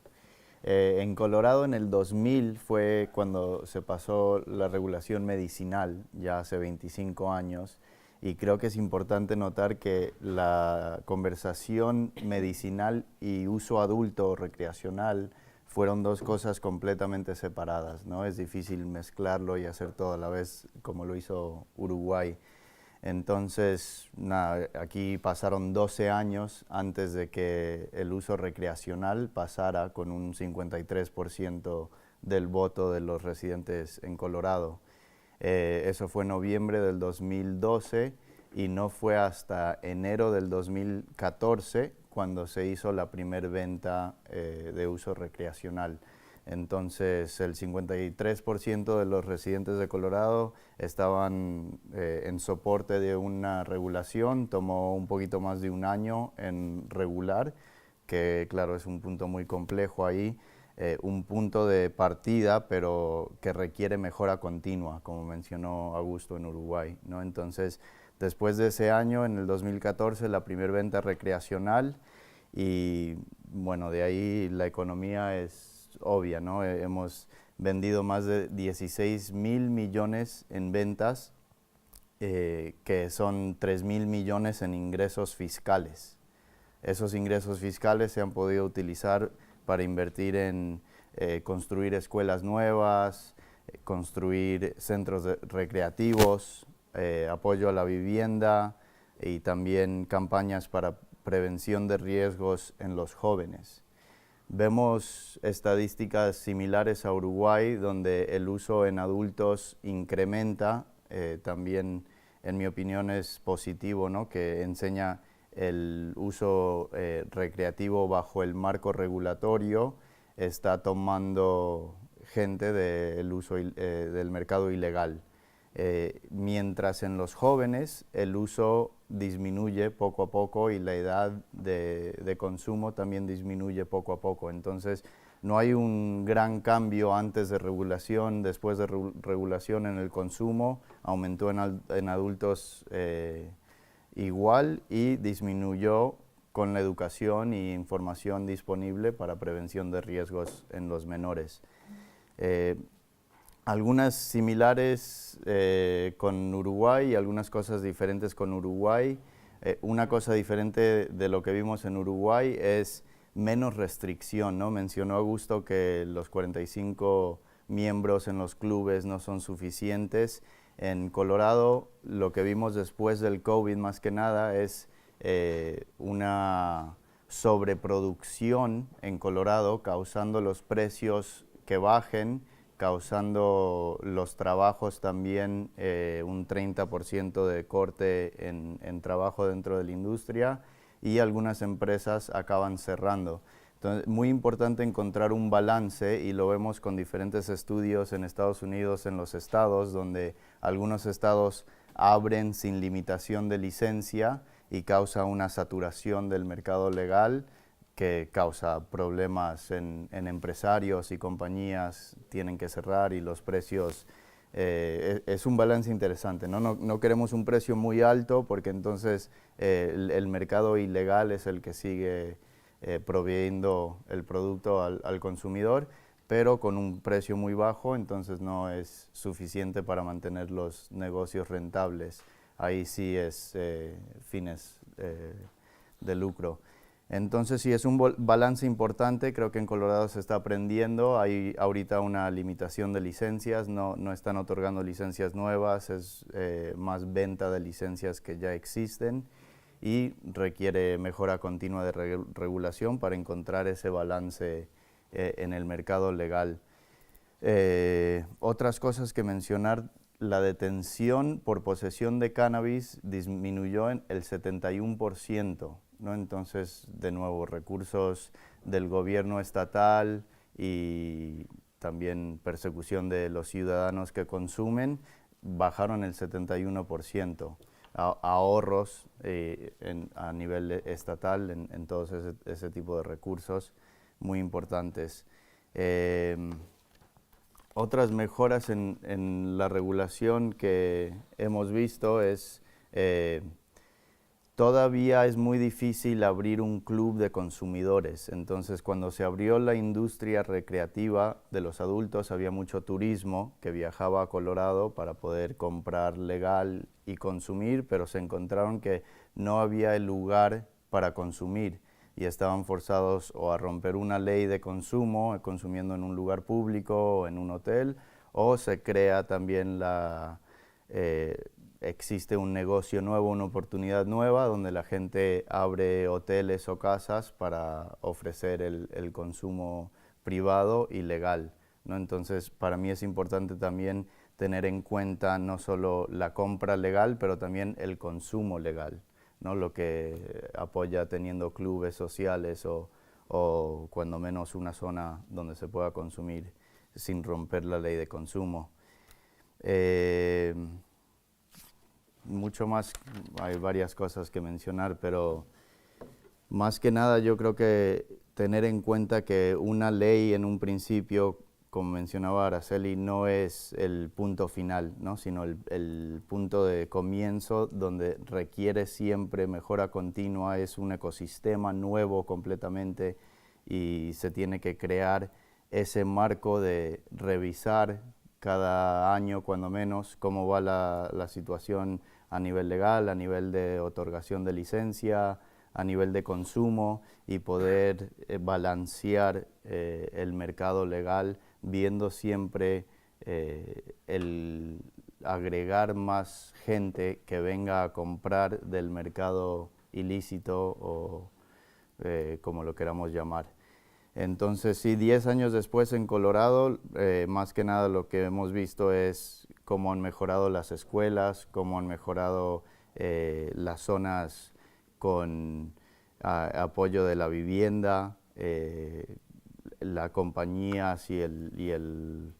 En Colorado en el 2000 fue cuando se pasó la regulación medicinal, ya hace 25 años, y creo que es importante notar que la conversación medicinal y uso adulto o recreacional fueron dos cosas completamente separadas, ¿no? Es difícil mezclarlo y hacer todo a la vez como lo hizo Uruguay. Entonces, nada, aquí pasaron 12 años antes de que el uso recreacional pasara con un 53% del voto de los residentes en Colorado. Eso fue en noviembre del 2012 y no fue hasta enero del 2014 cuando se hizo la primer venta de uso recreacional. Entonces el 53% de los residentes de Colorado estaban en soporte de una regulación. Tomó un poquito más de un año en regular, que claro es un punto muy complejo ahí, un punto de partida pero que requiere mejora continua, como mencionó Augusto en Uruguay, ¿no? Entonces después de ese año, en el 2014, la primera venta recreacional y bueno, de ahí la economía es obvia, ¿no? Hemos vendido más de 16.000 millones en ventas, que son 3.000 millones en ingresos fiscales. Esos ingresos fiscales se han podido utilizar para invertir en construir escuelas nuevas, construir centros recreativos, apoyo a la vivienda y también campañas para prevención de riesgos en los jóvenes. Vemos estadísticas similares a Uruguay, donde el uso en adultos incrementa, también en mi opinión es positivo, ¿no? Que enseña el uso recreativo bajo el marco regulatorio, está tomando gente del uso del mercado ilegal. Mientras en los jóvenes el uso disminuye poco a poco y la edad de consumo también disminuye poco a poco. Entonces no hay un gran cambio antes de regulación, después de regulación en el consumo, aumentó en adultos igual y disminuyó con la educación y información disponible para prevención de riesgos en los menores. Algunas similares con Uruguay y algunas cosas diferentes con Uruguay. Una cosa diferente de lo que vimos en Uruguay es menos restricción, ¿no? Mencionó Augusto que los 45 miembros en los clubes no son suficientes. En Colorado lo que vimos después del COVID más que nada es una sobreproducción en Colorado, causando los precios que bajen, causando los trabajos también, un 30% de corte en trabajo dentro de la industria y algunas empresas acaban cerrando. Entonces, muy importante encontrar un balance y lo vemos con diferentes estudios en Estados Unidos, en los estados, donde algunos estados abren sin limitación de licencia y causa una saturación del mercado legal, que causa problemas en empresarios y compañías, tienen que cerrar y los precios, es un balance interesante, ¿no? No queremos un precio muy alto porque entonces el mercado ilegal es el que sigue proveyendo el producto al consumidor, pero con un precio muy bajo, entonces no es suficiente para mantener los negocios rentables. Ahí sí es fines de lucro. Entonces sí es un balance importante, creo que en Colorado se está aprendiendo, hay ahorita una limitación de licencias, no están otorgando licencias nuevas, es más venta de licencias que ya existen y requiere mejora continua de regulación para encontrar ese balance en el mercado legal. Otras cosas que mencionar, la detención por posesión de cannabis disminuyó en el 71%. ¿no? Entonces, de nuevo, recursos del gobierno estatal y también persecución de los ciudadanos que consumen bajaron el 71%. Ahorros a nivel estatal en todos ese tipo de recursos muy importantes. Otras mejoras en la regulación que hemos visto es todavía es muy difícil abrir un club de consumidores. Entonces, cuando se abrió la industria recreativa de los adultos, había mucho turismo que viajaba a Colorado para poder comprar legal y consumir, pero se encontraron que no había el lugar para consumir y estaban forzados o a romper una ley de consumo, consumiendo en un lugar público o en un hotel, o se crea también existe un negocio nuevo, una oportunidad nueva, donde la gente abre hoteles o casas para ofrecer el consumo privado y legal, ¿no? Entonces, para mí es importante también tener en cuenta no solo la compra legal, pero también el consumo legal, ¿no? Lo que apoya teniendo clubes sociales o cuando menos una zona donde se pueda consumir sin romper la ley de consumo. Mucho más, hay varias cosas que mencionar, pero más que nada yo creo que tener en cuenta que una ley en un principio, como mencionaba Araceli, no es el punto final, ¿no? Sino el punto de comienzo donde requiere siempre mejora continua, es un ecosistema nuevo completamente y se tiene que crear ese marco de revisar cada año, cuando menos, cómo va la situación a nivel legal, a nivel de otorgación de licencia, a nivel de consumo y poder balancear el mercado legal, viendo siempre el agregar más gente que venga a comprar del mercado ilícito o como lo queramos llamar. Entonces, sí, 10 años después en Colorado, más que nada lo que hemos visto es cómo han mejorado las escuelas, cómo han mejorado las zonas con apoyo de la vivienda, la compañías y el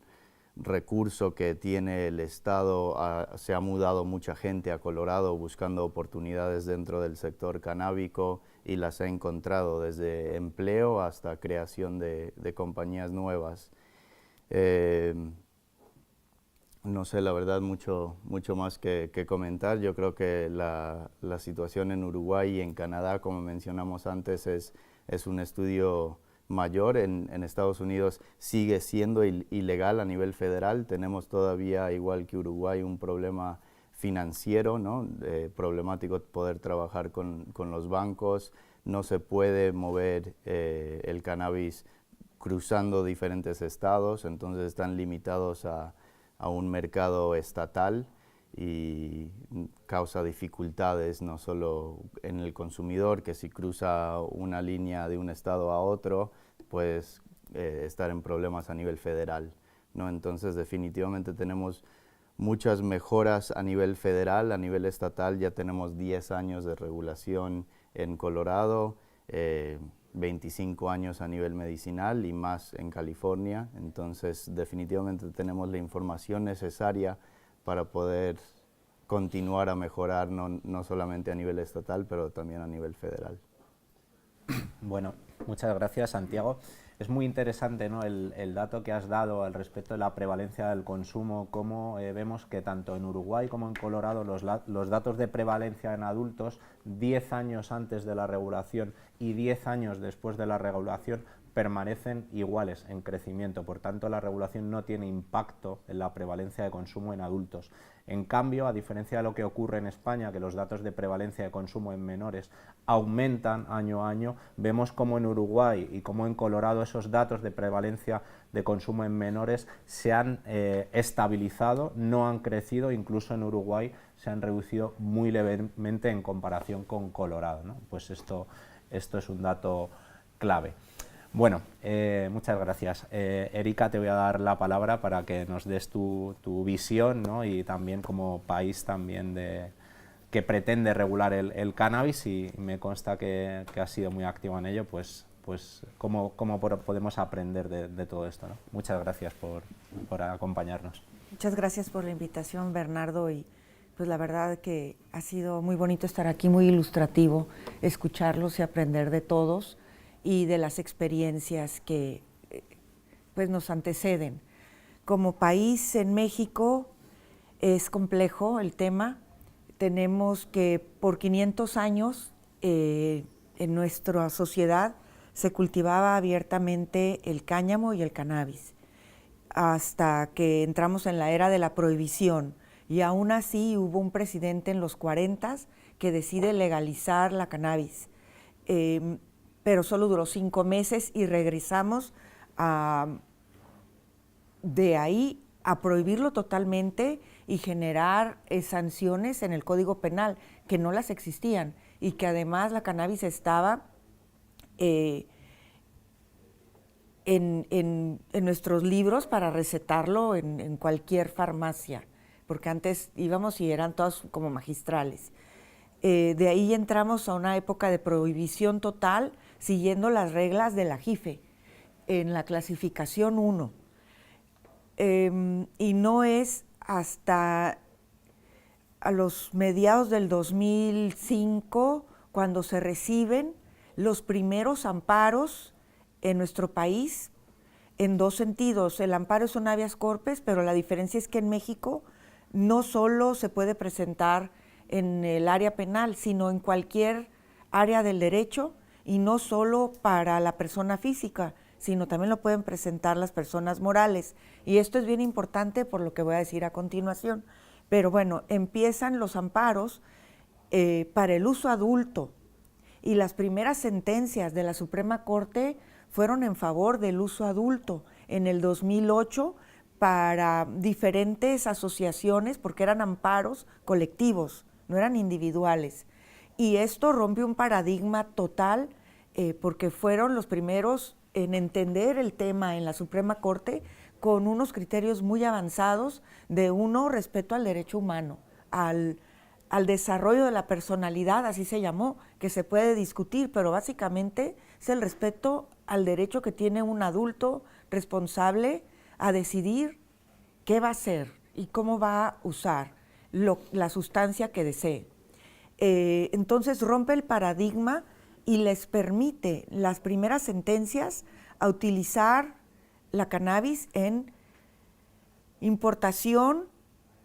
recurso que tiene el Estado. Se ha mudado mucha gente a Colorado buscando oportunidades dentro del sector canábico y las ha encontrado, desde empleo hasta creación de compañías nuevas. No sé, la verdad, mucho más que comentar. Yo creo que la situación en Uruguay y en Canadá, como mencionamos antes, es un estudio mayor. En Estados Unidos sigue siendo ilegal a nivel federal. Tenemos todavía, igual que Uruguay, un problema financiero, ¿no? Problemático poder trabajar con los bancos. No se puede mover el cannabis cruzando diferentes estados, entonces están limitados a un mercado estatal y causa dificultades no solo en el consumidor, que si cruza una línea de un estado a otro, puedes estar en problemas a nivel federal, ¿no? Entonces definitivamente tenemos muchas mejoras a nivel federal. A nivel estatal ya tenemos 10 años de regulación en Colorado, 25 años a nivel medicinal y más en California. Entonces definitivamente tenemos la información necesaria para poder continuar a mejorar, no solamente a nivel estatal, pero también a nivel federal. Bueno, muchas gracias, Santiago. Es muy interesante, ¿no?, el dato que has dado al respecto de la prevalencia del consumo, cómo vemos que tanto en Uruguay como en Colorado los datos de prevalencia en adultos 10 años antes de la regulación y 10 años después de la regulación permanecen iguales en crecimiento. Por tanto, la regulación no tiene impacto en la prevalencia de consumo en adultos. En cambio, a diferencia de lo que ocurre en España, que los datos de prevalencia de consumo en menores aumentan año a año, vemos como en Uruguay y como en Colorado esos datos de prevalencia de consumo en menores se han estabilizado, no han crecido, incluso en Uruguay se han reducido muy levemente en comparación con Colorado, ¿no? Pues esto es un dato clave. Bueno, muchas gracias. Erika, te voy a dar la palabra para que nos des tu visión, ¿no?, y también como país también que pretende regular el cannabis, y me consta que has sido muy activo en ello, pues cómo podemos aprender de todo esto, ¿no? Muchas gracias por acompañarnos. Muchas gracias por la invitación, Bernardo, y pues la verdad que ha sido muy bonito estar aquí, muy ilustrativo, escucharlos y aprender de todos y de las experiencias que pues nos anteceden. Como país en México es complejo el tema. Tenemos que por 500 años en nuestra sociedad se cultivaba abiertamente el cáñamo y el cannabis, hasta que entramos en la era de la prohibición, y aún así hubo un presidente en los 40s que decide legalizar la cannabis. Pero solo duró 5 meses y regresamos de ahí a prohibirlo totalmente y generar sanciones en el Código Penal, que no las existían, y que además la cannabis estaba en nuestros libros para recetarlo en cualquier farmacia, porque antes íbamos y eran todas como magistrales. De ahí entramos a una época de prohibición total, siguiendo las reglas de la JIFE, en la clasificación 1. Y no es hasta a los mediados del 2005 cuando se reciben los primeros amparos en nuestro país, en dos sentidos. El amparo es un habeas corpus, pero la diferencia es que en México no solo se puede presentar en el área penal, sino en cualquier área del derecho, y no solo para la persona física, sino también lo pueden presentar las personas morales. Y esto es bien importante por lo que voy a decir a continuación. Pero bueno, empiezan los amparos para el uso adulto, y las primeras sentencias de la Suprema Corte fueron en favor del uso adulto en el 2008 para diferentes asociaciones, porque eran amparos colectivos, no eran individuales. Y esto rompe un paradigma total, porque fueron los primeros en entender el tema en la Suprema Corte con unos criterios muy avanzados de respeto al derecho humano, al desarrollo de la personalidad, así se llamó, que se puede discutir, pero básicamente es el respeto al derecho que tiene un adulto responsable a decidir qué va a hacer y cómo va a usar la sustancia que desee. Entonces rompe el paradigma y les permite las primeras sentencias a utilizar la cannabis en importación,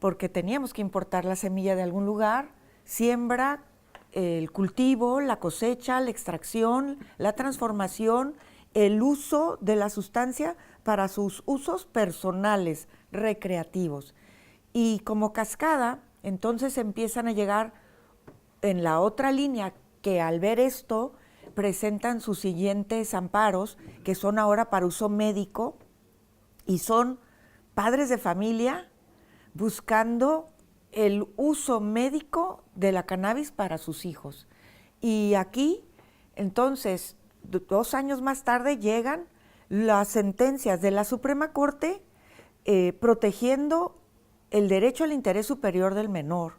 porque teníamos que importar la semilla de algún lugar, siembra, el cultivo, la cosecha, la extracción, la transformación, el uso de la sustancia para sus usos personales, recreativos. Y como cascada, entonces empiezan a llegar en la otra línea, que al ver esto presentan sus siguientes amparos, que son ahora para uso médico, y son padres de familia buscando el uso médico de la cannabis para sus hijos. Y aquí, entonces, 2 años más tarde, llegan las sentencias de la Suprema Corte protegiendo el derecho al interés superior del menor,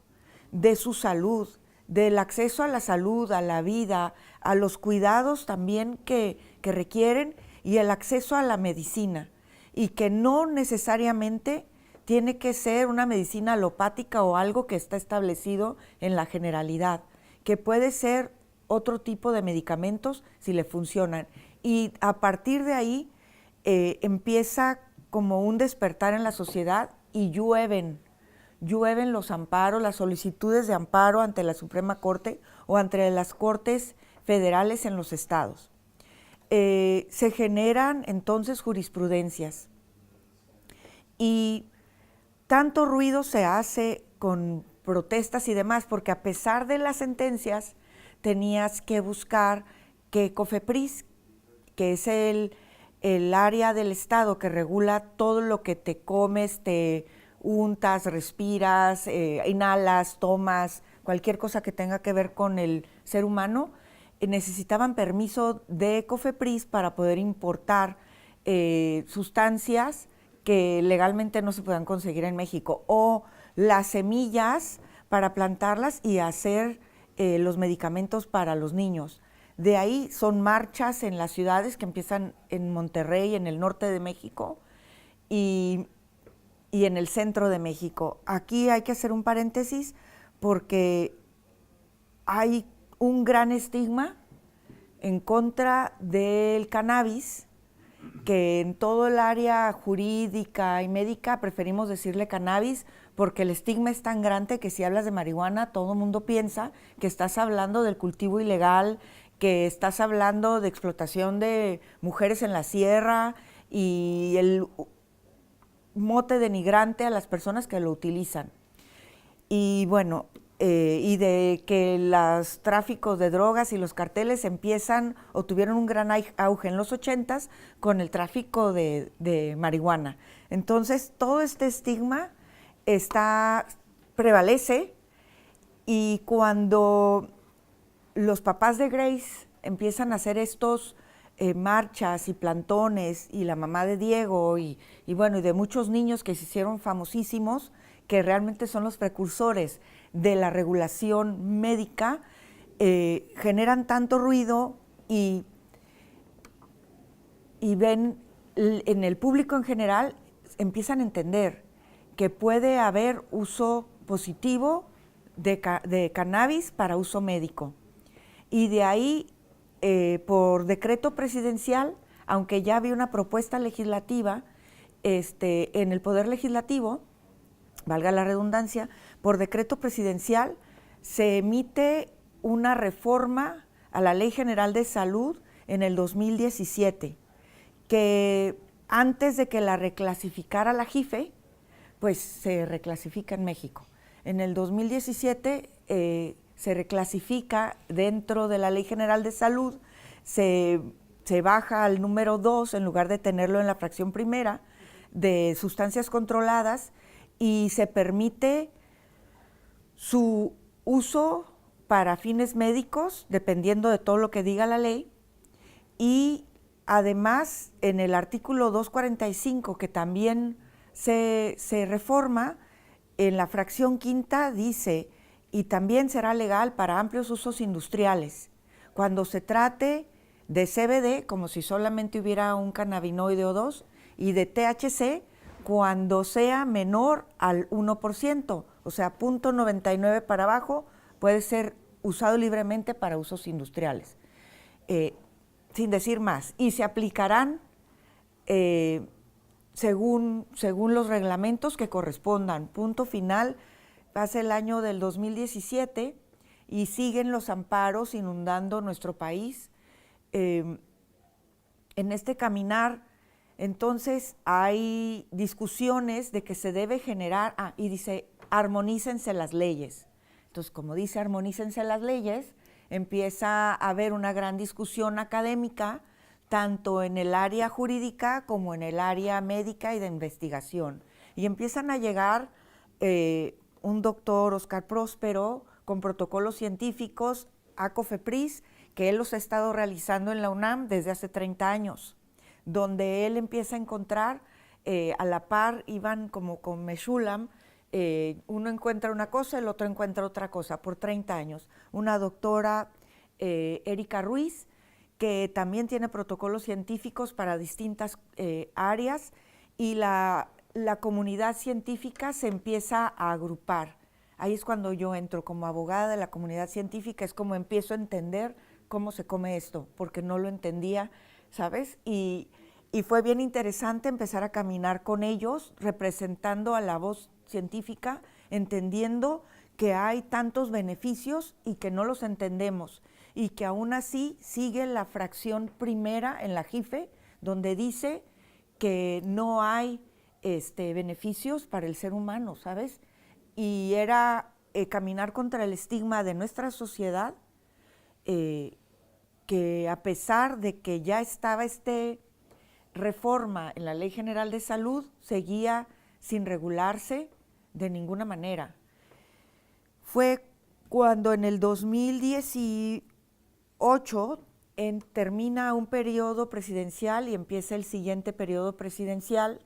de su salud, del acceso a la salud, a la vida, a los cuidados también que requieren, y el acceso a la medicina, y que no necesariamente tiene que ser una medicina alopática o algo que está establecido en la generalidad, que puede ser otro tipo de medicamentos si le funcionan. Y a partir de ahí empieza como un despertar en la sociedad, y llueven los amparos, las solicitudes de amparo ante la Suprema Corte o ante las Cortes Federales en los estados. Se generan entonces jurisprudencias, y tanto ruido se hace con protestas y demás, porque a pesar de las sentencias tenías que buscar que COFEPRIS, que es el área del Estado que regula todo lo que te comes, te untas, respiras, inhalas, tomas, cualquier cosa que tenga que ver con el ser humano, necesitaban permiso de COFEPRIS para poder importar sustancias que legalmente no se puedan conseguir en México, o las semillas para plantarlas y hacer los medicamentos para los niños. De ahí son marchas en las ciudades que empiezan en Monterrey, en el norte de México, y en el centro de México. Aquí hay que hacer un paréntesis porque hay un gran estigma en contra del cannabis, que en todo el área jurídica y médica preferimos decirle cannabis, porque el estigma es tan grande que si hablas de marihuana, todo el mundo piensa que estás hablando del cultivo ilegal, que estás hablando de explotación de mujeres en la sierra, y el mote denigrante a las personas que lo utilizan. Y bueno, y de que los tráficos de drogas y los carteles empiezan o tuvieron un gran auge en los 80s con el tráfico de marihuana. Entonces, todo este estigma prevalece, y cuando los papás de Grace empiezan a hacer estos marchas y plantones, y la mamá de Diego, y bueno, y de muchos niños que se hicieron famosísimos, que realmente son los precursores de la regulación médica, generan tanto ruido y ven en el público en general, empiezan a entender que puede haber uso positivo de cannabis para uso médico. Y de ahí, por decreto presidencial, aunque ya había una propuesta legislativa en el Poder Legislativo, valga la redundancia, por decreto presidencial se emite una reforma a la Ley General de Salud en el 2017, que antes de que la reclasificara la JIFE, pues se reclasifica en México. En el 2017 se reclasifica dentro de la Ley General de Salud, se baja al número 2 en lugar de tenerlo en la fracción primera de sustancias controladas, y se permite su uso para fines médicos, dependiendo de todo lo que diga la ley. Y además, en el artículo 245, que también se reforma, en la fracción quinta dice, y también será legal para amplios usos industriales, cuando se trate de CBD, como si solamente hubiera un cannabinoide o dos, y de THC, cuando sea menor al 1%, o sea, 0.99 para abajo, puede ser usado libremente para usos industriales, sin decir más. Y se aplicarán según los reglamentos que correspondan. Punto final, pasa el año del 2017 y siguen los amparos inundando nuestro país. En este caminar, entonces, hay discusiones de que se debe generar, y dice, armonícense las leyes. Entonces, como dice, armonícense las leyes, empieza a haber una gran discusión académica, tanto en el área jurídica como en el área médica y de investigación. Y empiezan a llegar un doctor, Oscar Próspero, con protocolos científicos a COFEPRIS, que él los ha estado realizando en la UNAM desde hace 30 años. Donde él empieza a encontrar, a la par iban como con Meshulam, uno encuentra una cosa, el otro encuentra otra cosa, por 30 años. Una doctora, Erika Ruiz, que también tiene protocolos científicos para distintas áreas, y la comunidad científica se empieza a agrupar. Ahí es cuando yo entro como abogada de la comunidad científica, es como empiezo a entender cómo se come esto, porque no lo entendía, ¿sabes? Y fue bien interesante empezar a caminar con ellos, representando a la voz científica, entendiendo que hay tantos beneficios y que no los entendemos, y que aún así sigue la fracción primera en la JIFE, donde dice que no hay beneficios para el ser humano, ¿sabes? Y era caminar contra el estigma de nuestra sociedad, que a pesar de que ya estaba reforma en la Ley General de Salud, seguía sin regularse de ninguna manera. Fue cuando en el 2018 termina un periodo presidencial y empieza el siguiente periodo presidencial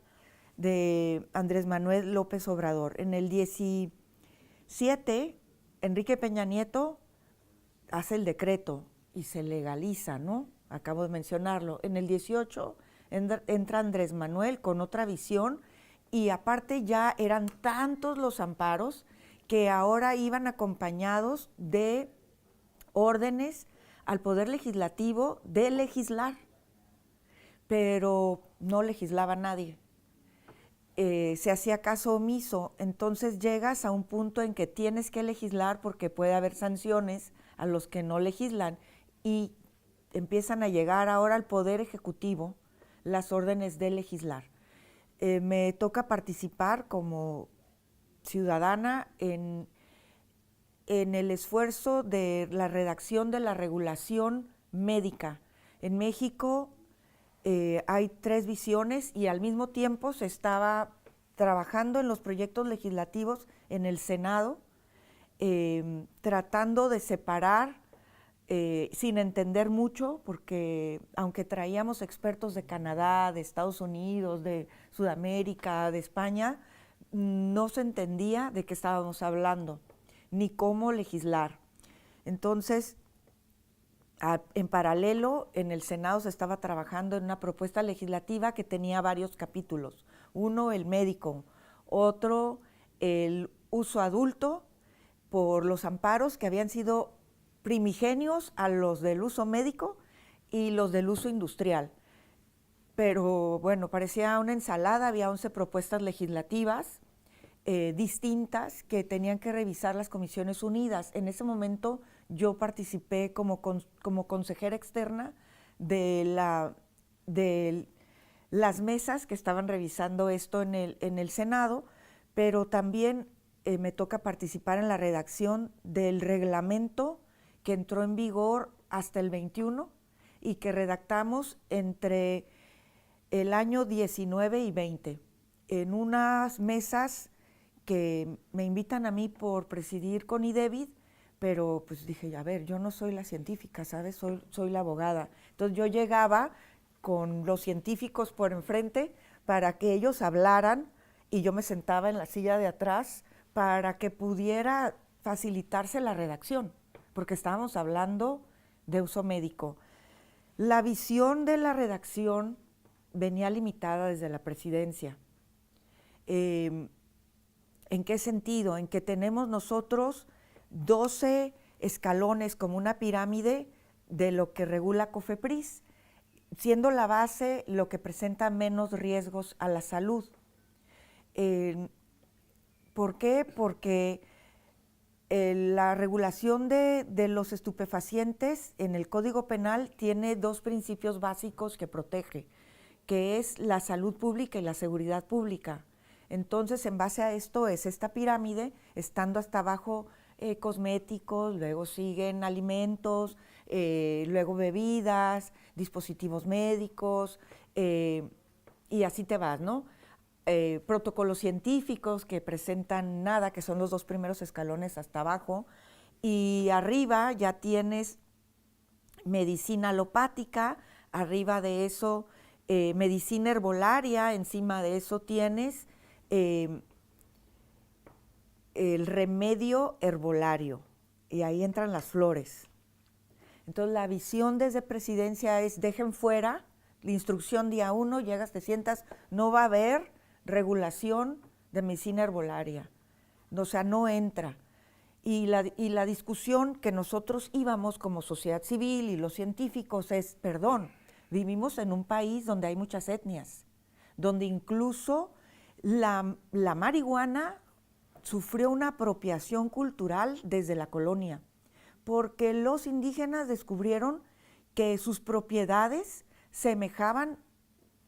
de Andrés Manuel López Obrador. En el 17, Enrique Peña Nieto hace el decreto y se legaliza, ¿no? Acabo de mencionarlo. En el 18 entra Andrés Manuel con otra visión, y aparte ya eran tantos los amparos que ahora iban acompañados de órdenes al Poder Legislativo de legislar, pero no legislaba nadie. Se hacía caso omiso. Entonces llegas a un punto en que tienes que legislar porque puede haber sanciones a los que no legislan, y empiezan a llegar ahora al Poder Ejecutivo las órdenes de legislar. Me toca participar como ciudadana en el esfuerzo de la redacción de la regulación médica. En México hay 3 visiones, y al mismo tiempo se estaba trabajando en los proyectos legislativos en el Senado, tratando de separar sin entender mucho, porque aunque traíamos expertos de Canadá, de Estados Unidos, de Sudamérica, de España, no se entendía de qué estábamos hablando, ni cómo legislar. Entonces, en paralelo, en el Senado se estaba trabajando en una propuesta legislativa que tenía varios capítulos. Uno, el médico; otro, el uso adulto, por los amparos que habían sido primigenios a los del uso médico y los del uso industrial. Pero bueno, parecía una ensalada, había 11 propuestas legislativas distintas que tenían que revisar las Comisiones Unidas. En ese momento yo participé como consejera externa de las mesas que estaban revisando esto en el Senado, pero también me toca participar en la redacción del reglamento que entró en vigor hasta el 21 y que redactamos entre el año 19 y 20, en unas mesas que me invitan a mí por presidir con IDEVID, pero pues dije, a ver, yo no soy la científica, ¿sabes? Soy la abogada. Entonces yo llegaba con los científicos por enfrente para que ellos hablaran y yo me sentaba en la silla de atrás para que pudiera facilitarse la redacción, porque estábamos hablando de uso médico. La visión de la redacción venía limitada desde la presidencia. ¿En qué sentido? En que tenemos nosotros 12 escalones como una pirámide de lo que regula COFEPRIS, siendo la base lo que presenta menos riesgos a la salud. ¿Por qué? Porque la regulación de los estupefacientes en el Código Penal tiene dos principios básicos que protege, que es la salud pública y la seguridad pública. Entonces, en base a esto es esta pirámide, estando hasta abajo cosméticos, luego siguen alimentos, luego bebidas, dispositivos médicos, y así te vas, ¿no? Protocolos científicos que presentan nada, que son los dos primeros escalones hasta abajo, y arriba ya tienes medicina alopática, arriba de eso medicina herbolaria, encima de eso tienes el remedio herbolario, y ahí entran las flores. Entonces la visión desde presidencia es: dejen fuera la instrucción día 1, llegas, te sientas, no va a haber regulación de medicina herbolaria, o sea, no entra. Y la discusión que nosotros íbamos como sociedad civil y los científicos es, perdón, vivimos en un país donde hay muchas etnias, donde incluso la marihuana sufrió una apropiación cultural desde la colonia, porque los indígenas descubrieron que sus propiedades semejaban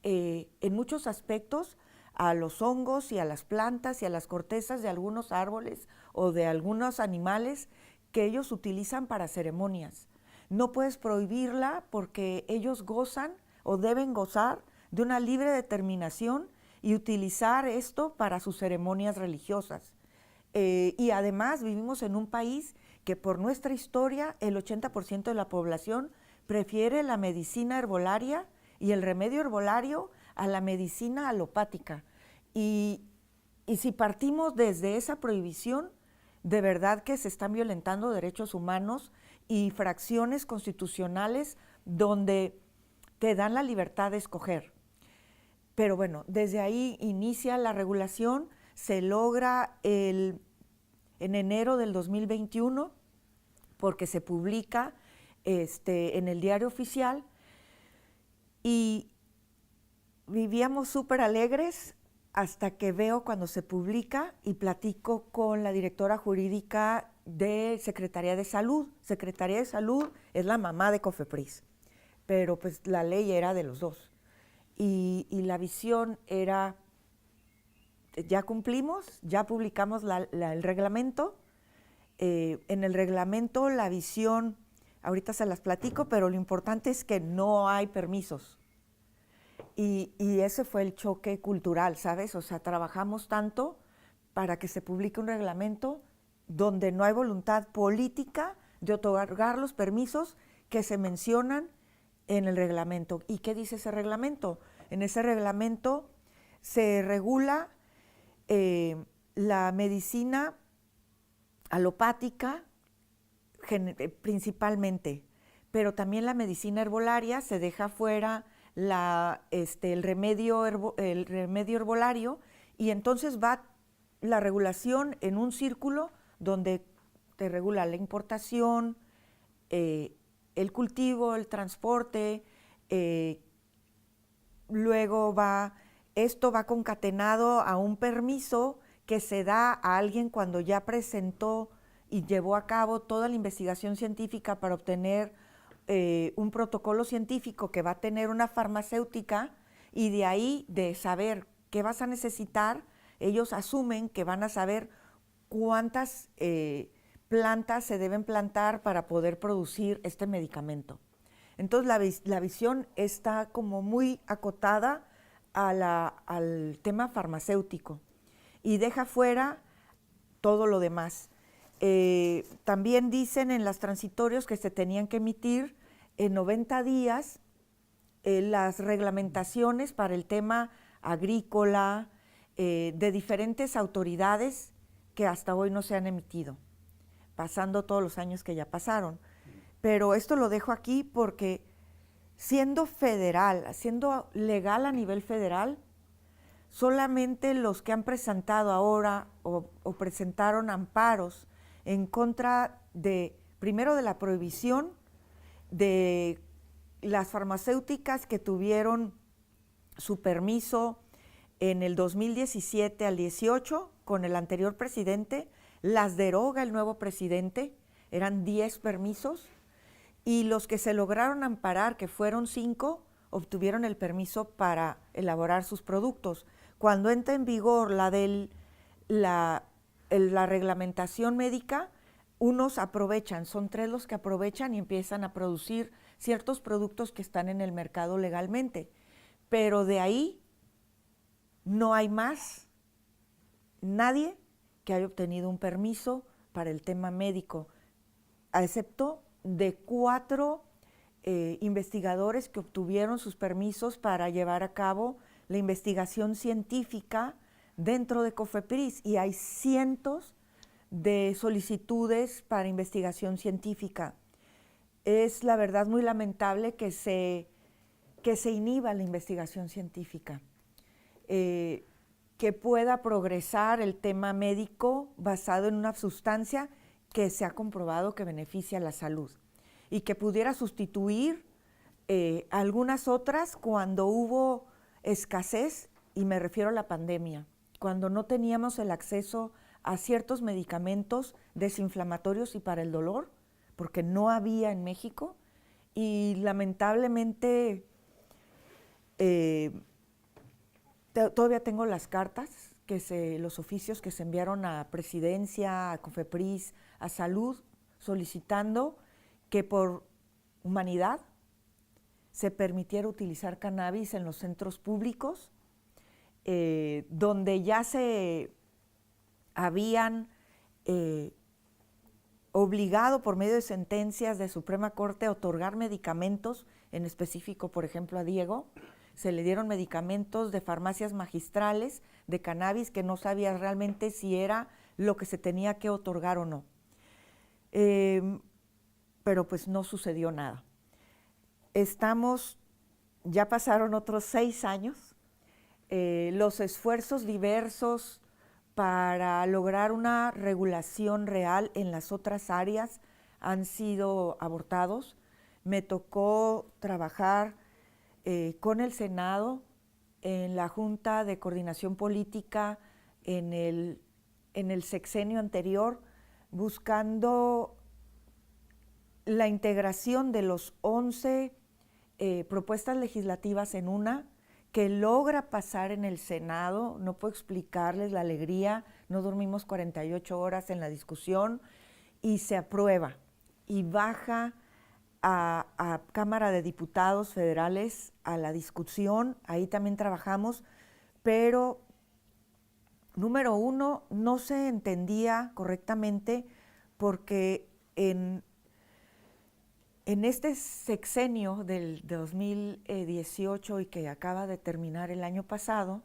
en muchos aspectos a los hongos y a las plantas y a las cortezas de algunos árboles o de algunos animales que ellos utilizan para ceremonias. No puedes prohibirla porque ellos gozan o deben gozar de una libre determinación y utilizar esto para sus ceremonias religiosas. Y además vivimos en un país que por nuestra historia el 80% de la población prefiere la medicina herbolaria y el remedio herbolario a la medicina alopática. Y si partimos desde esa prohibición, de verdad que se están violentando derechos humanos y fracciones constitucionales donde te dan la libertad de escoger. Pero bueno, desde ahí inicia la regulación, se logra en enero del 2021, porque se publica en el Diario Oficial, y vivíamos súper alegres hasta que veo cuando se publica y platico con la directora jurídica de Secretaría de Salud. Secretaría de Salud es la mamá de COFEPRIS, pero pues la ley era de los dos. Y la visión era, ya cumplimos, ya publicamos el reglamento. En el reglamento la visión, ahorita se las platico, pero lo importante es que no hay permisos. Y ese fue el choque cultural, ¿sabes? O sea, trabajamos tanto para que se publique un reglamento donde no hay voluntad política de otorgar los permisos que se mencionan en el reglamento. ¿Y qué dice ese reglamento? En ese reglamento se regula la medicina alopática principalmente, pero también la medicina herbolaria. Se deja fuera el remedio herbolario, y entonces va la regulación en un círculo donde te regula la importación, el cultivo, el transporte, luego esto va concatenado a un permiso que se da a alguien cuando ya presentó y llevó a cabo toda la investigación científica para obtener un protocolo científico que va a tener una farmacéutica, y de ahí, de saber qué vas a necesitar, ellos asumen que van a saber cuántas plantas se deben plantar para poder producir este medicamento. Entonces la visión está como muy acotada al tema farmacéutico y deja fuera todo lo demás. También dicen en los transitorios que se tenían que emitir en 90 días las reglamentaciones para el tema agrícola de diferentes autoridades que hasta hoy no se han emitido, pasando todos los años que ya pasaron. Pero esto lo dejo aquí porque siendo federal, siendo legal a nivel federal, solamente los que han presentado ahora o presentaron amparos en contra primero de la prohibición de las farmacéuticas que tuvieron su permiso en el 2017 al 18 con el anterior presidente, las deroga el nuevo presidente, eran 10 permisos, y los que se lograron amparar, que fueron 5, obtuvieron el permiso para elaborar sus productos. Cuando entra en vigor la reglamentación médica, unos aprovechan, son 3 los que aprovechan y empiezan a producir ciertos productos que están en el mercado legalmente, pero de ahí no hay más nadie que haya obtenido un permiso para el tema médico, excepto de 4 investigadores que obtuvieron sus permisos para llevar a cabo la investigación científica dentro de COFEPRIS, y hay cientos de solicitudes para investigación científica. Es la verdad muy lamentable que se inhiba la investigación científica, que pueda progresar el tema médico basado en una sustancia que se ha comprobado que beneficia la salud y que pudiera sustituir algunas otras cuando hubo escasez, y me refiero a la pandemia, cuando no teníamos el acceso a ciertos medicamentos desinflamatorios y para el dolor, porque no había en México, y lamentablemente todavía tengo las cartas, los oficios que se enviaron a Presidencia, a COFEPRIS, a Salud, solicitando que por humanidad se permitiera utilizar cannabis en los centros públicos, donde ya se habían obligado por medio de sentencias de Suprema Corte a otorgar medicamentos, en específico, por ejemplo, a Diego, se le dieron medicamentos de farmacias magistrales de cannabis que no sabía realmente si era lo que se tenía que otorgar o no. Pero pues no sucedió nada. Ya pasaron otros 6 años, los esfuerzos diversos para lograr una regulación real en las otras áreas han sido abortados. Me tocó trabajar con el Senado en la Junta de Coordinación Política en el sexenio anterior, buscando la integración de los 11 propuestas legislativas en una que logra pasar en el Senado. No puedo explicarles la alegría, no dormimos 48 horas en la discusión, y se aprueba y baja a Cámara de Diputados Federales a la discusión. Ahí también trabajamos, pero número 1, no se entendía correctamente porque en En este sexenio del 2018 y que acaba de terminar el año pasado,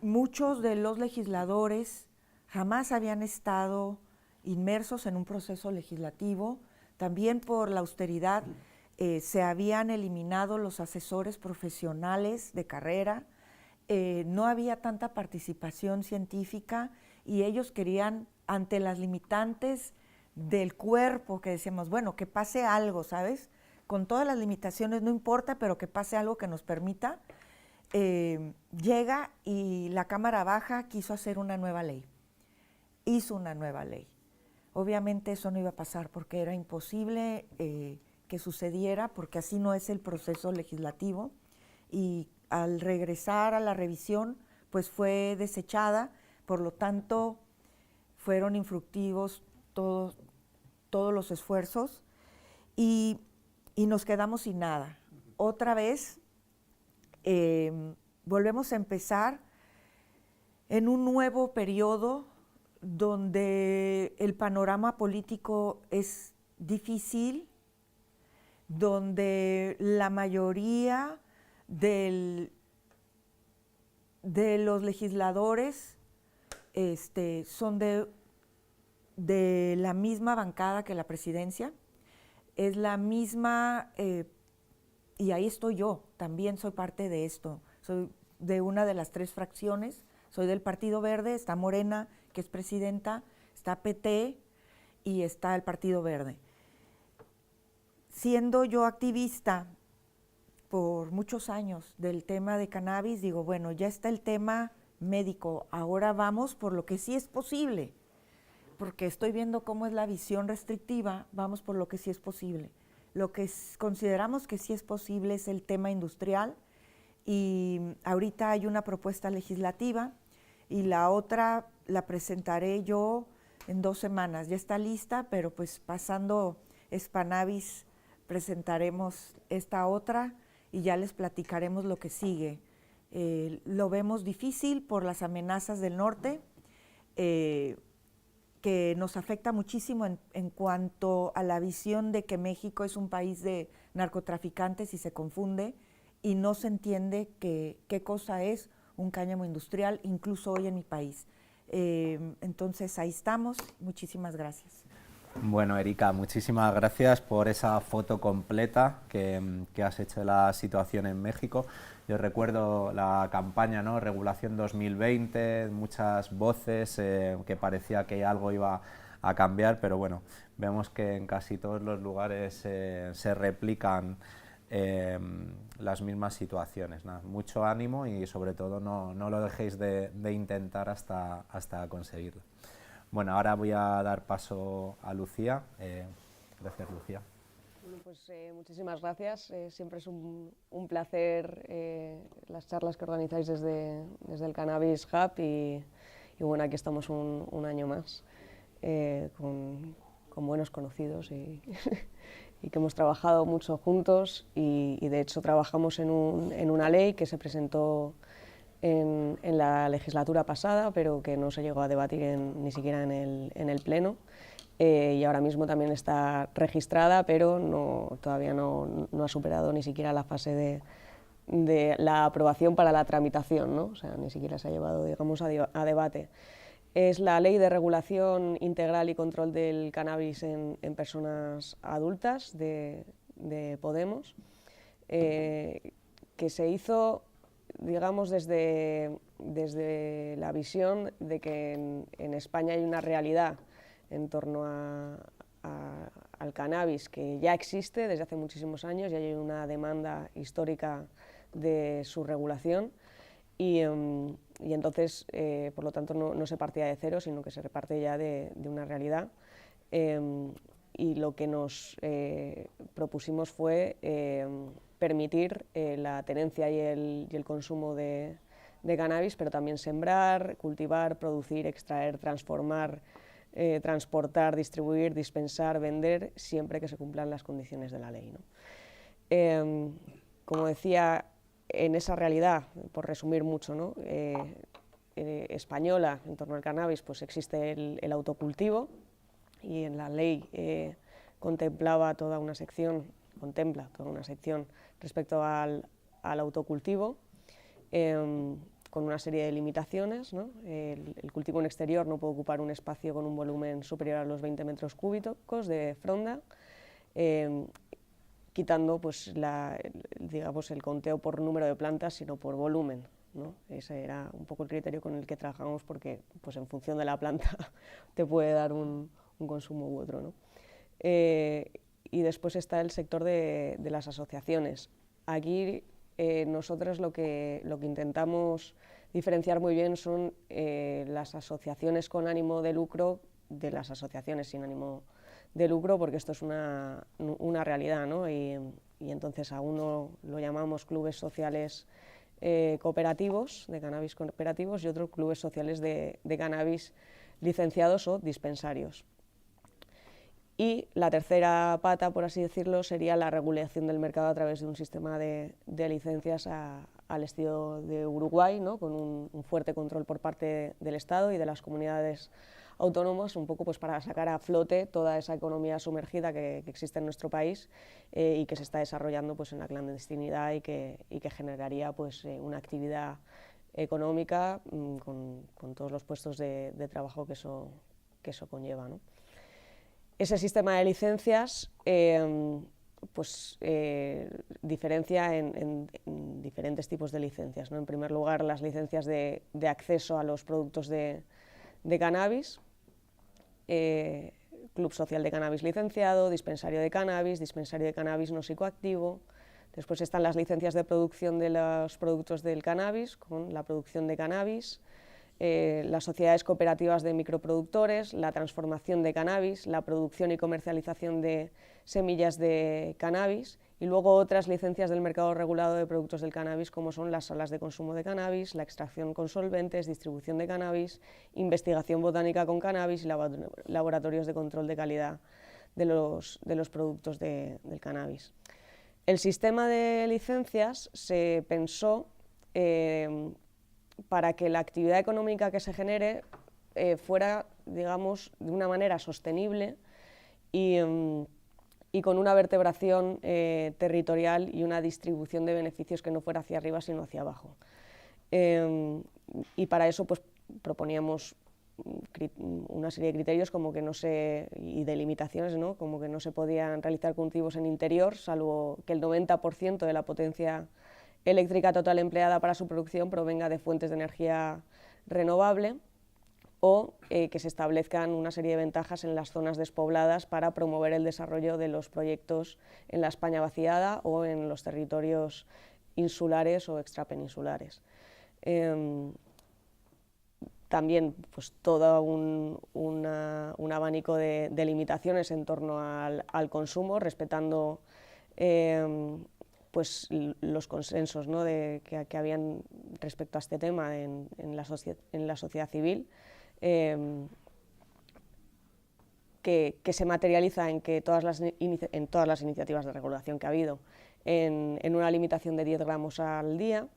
muchos de los legisladores jamás habían estado inmersos en un proceso legislativo. También por la austeridad se habían eliminado los asesores profesionales de carrera, no había tanta participación científica y ellos querían, ante las limitantes del cuerpo, que decíamos, bueno, que pase algo, ¿sabes? Con todas las limitaciones no importa, pero que pase algo que nos permita. Llega y la Cámara Baja quiso hacer una nueva ley. Hizo una nueva ley. Obviamente eso no iba a pasar porque era imposible que sucediera, porque así no es el proceso legislativo. Y al regresar a la revisión, pues fue desechada, por lo tanto fueron infructivos todos los esfuerzos y nos quedamos sin nada. Otra vez volvemos a empezar en un nuevo periodo donde el panorama político es difícil, donde la mayoría de los legisladores son de la misma bancada que la presidencia, es la misma, y ahí estoy yo, también soy parte de esto, soy de una de las 3 fracciones, soy del Partido Verde, está Morena, que es presidenta, está PT y está el Partido Verde. Siendo yo activista por muchos años del tema de cannabis, digo, bueno, ya está el tema médico, ahora vamos por lo que sí es posible, porque estoy viendo cómo es la visión restrictiva, vamos por lo que sí es posible. Lo que consideramos que sí es posible es el tema industrial, y ahorita hay una propuesta legislativa, y la otra la presentaré yo en 2 semanas, ya está lista, pero pues pasando Spannabis presentaremos esta otra y ya les platicaremos lo que sigue. Lo vemos difícil por las amenazas del norte, que nos afecta muchísimo en cuanto a la visión de que México es un país de narcotraficantes y se confunde y no se entiende qué cosa es un cáñamo industrial, incluso hoy en mi país. Entonces ahí estamos, muchísimas gracias. Bueno, Erika, muchísimas gracias por esa foto completa que has hecho de la situación en México. Yo recuerdo la campaña, ¿no? Regulación 2020, muchas voces que parecía que algo iba a cambiar, pero bueno, vemos que en casi todos los lugares se replican las mismas situaciones. Nada, mucho ánimo y sobre todo no lo dejéis de intentar hasta conseguirlo. Bueno, ahora voy a dar paso a Lucía. Gracias, Lucía. Bueno, pues muchísimas gracias. Siempre es un placer las charlas que organizáis desde el Cannabis Hub y bueno, aquí estamos un año más con buenos conocidos y que hemos trabajado mucho juntos y de hecho trabajamos en una ley que se presentó en la legislatura pasada, pero que no se llegó a debatir ni siquiera en el Pleno, y ahora mismo también está registrada, pero todavía no ha superado ni siquiera la fase de la aprobación para la tramitación, ¿no? O sea, ni siquiera se ha llevado, digamos, a debate. Es la Ley de Regulación Integral y Control del Cannabis en personas adultas de Podemos, que se hizo, digamos, desde la visión de que en España hay una realidad en torno al cannabis que ya existe desde hace muchísimos años y hay una demanda histórica de su regulación y entonces, por lo tanto, no se partía de cero, sino que se reparte ya de una realidad. Y lo que nos propusimos fue permitir la tenencia y el consumo de cannabis, pero también sembrar, cultivar, producir, extraer, transformar, transportar, distribuir, dispensar, vender, siempre que se cumplan las condiciones de la ley, ¿no? Como decía, en esa realidad, por resumir mucho, ¿no? Española en torno al cannabis, pues existe el autocultivo y en la ley contemplaba toda una sección, contempla toda una sección respecto al autocultivo, con una serie de limitaciones, ¿no? El cultivo en exterior no puede ocupar un espacio con un volumen superior a los 20 metros cúbicos de fronda, quitando pues, digamos, el conteo por número de plantas, sino por volumen, ¿no? Ese era un poco el criterio con el que trabajamos, porque pues, en función de la planta te puede dar un consumo u otro, ¿no? Y después está el sector de las asociaciones. Aquí nosotros lo que intentamos diferenciar muy bien son las asociaciones con ánimo de lucro de las asociaciones sin ánimo de lucro, porque esto es una realidad, ¿no? Y entonces a uno lo llamamos clubes sociales cooperativos, de cannabis cooperativos, y otros clubes sociales de cannabis licenciados o dispensarios. Y la tercera pata, por así decirlo, sería la regulación del mercado a través de un sistema de licencias al estilo de Uruguay, ¿no? Con un fuerte control por parte del Estado y de las comunidades autónomas, un poco pues, para sacar a flote toda esa economía sumergida que existe en nuestro país y que se está desarrollando pues, en la clandestinidad y que generaría pues, una actividad económica con todos los puestos de trabajo que eso conlleva, ¿no? Ese sistema de licencias diferencia en diferentes tipos de licencias, ¿no? En primer lugar, las licencias de acceso a los productos de cannabis, club social de cannabis licenciado, dispensario de cannabis no psicoactivo. Después están las licencias de producción de los productos del cannabis, con la producción de cannabis, las sociedades cooperativas de microproductores, la transformación de cannabis, la producción y comercialización de semillas de cannabis, y luego otras licencias del mercado regulado de productos del cannabis, como son las salas de consumo de cannabis, la extracción con solventes, distribución de cannabis, investigación botánica con cannabis y laboratorios de control de calidad de los productos del cannabis. El sistema de licencias se pensó para que la actividad económica que se genere fuera, digamos, de una manera sostenible y con una vertebración territorial y una distribución de beneficios que no fuera hacia arriba sino hacia abajo. Y para eso pues, proponíamos una serie de criterios y de limitaciones, ¿no? Como que no se podían realizar cultivos en interior, salvo que el 90% de la potencia eléctrica total empleada para su producción provenga de fuentes de energía renovable, o que se establezcan una serie de ventajas en las zonas despobladas para promover el desarrollo de los proyectos en la España vaciada o en los territorios insulares o extrapeninsulares. También pues, todo un abanico de limitaciones en torno al consumo, respetando pues, los consensos, ¿no? que habían respecto a este tema en la sociedad civil, que se materializa en que todas las iniciativas de regulación que ha habido en una limitación de 10 gramos al día.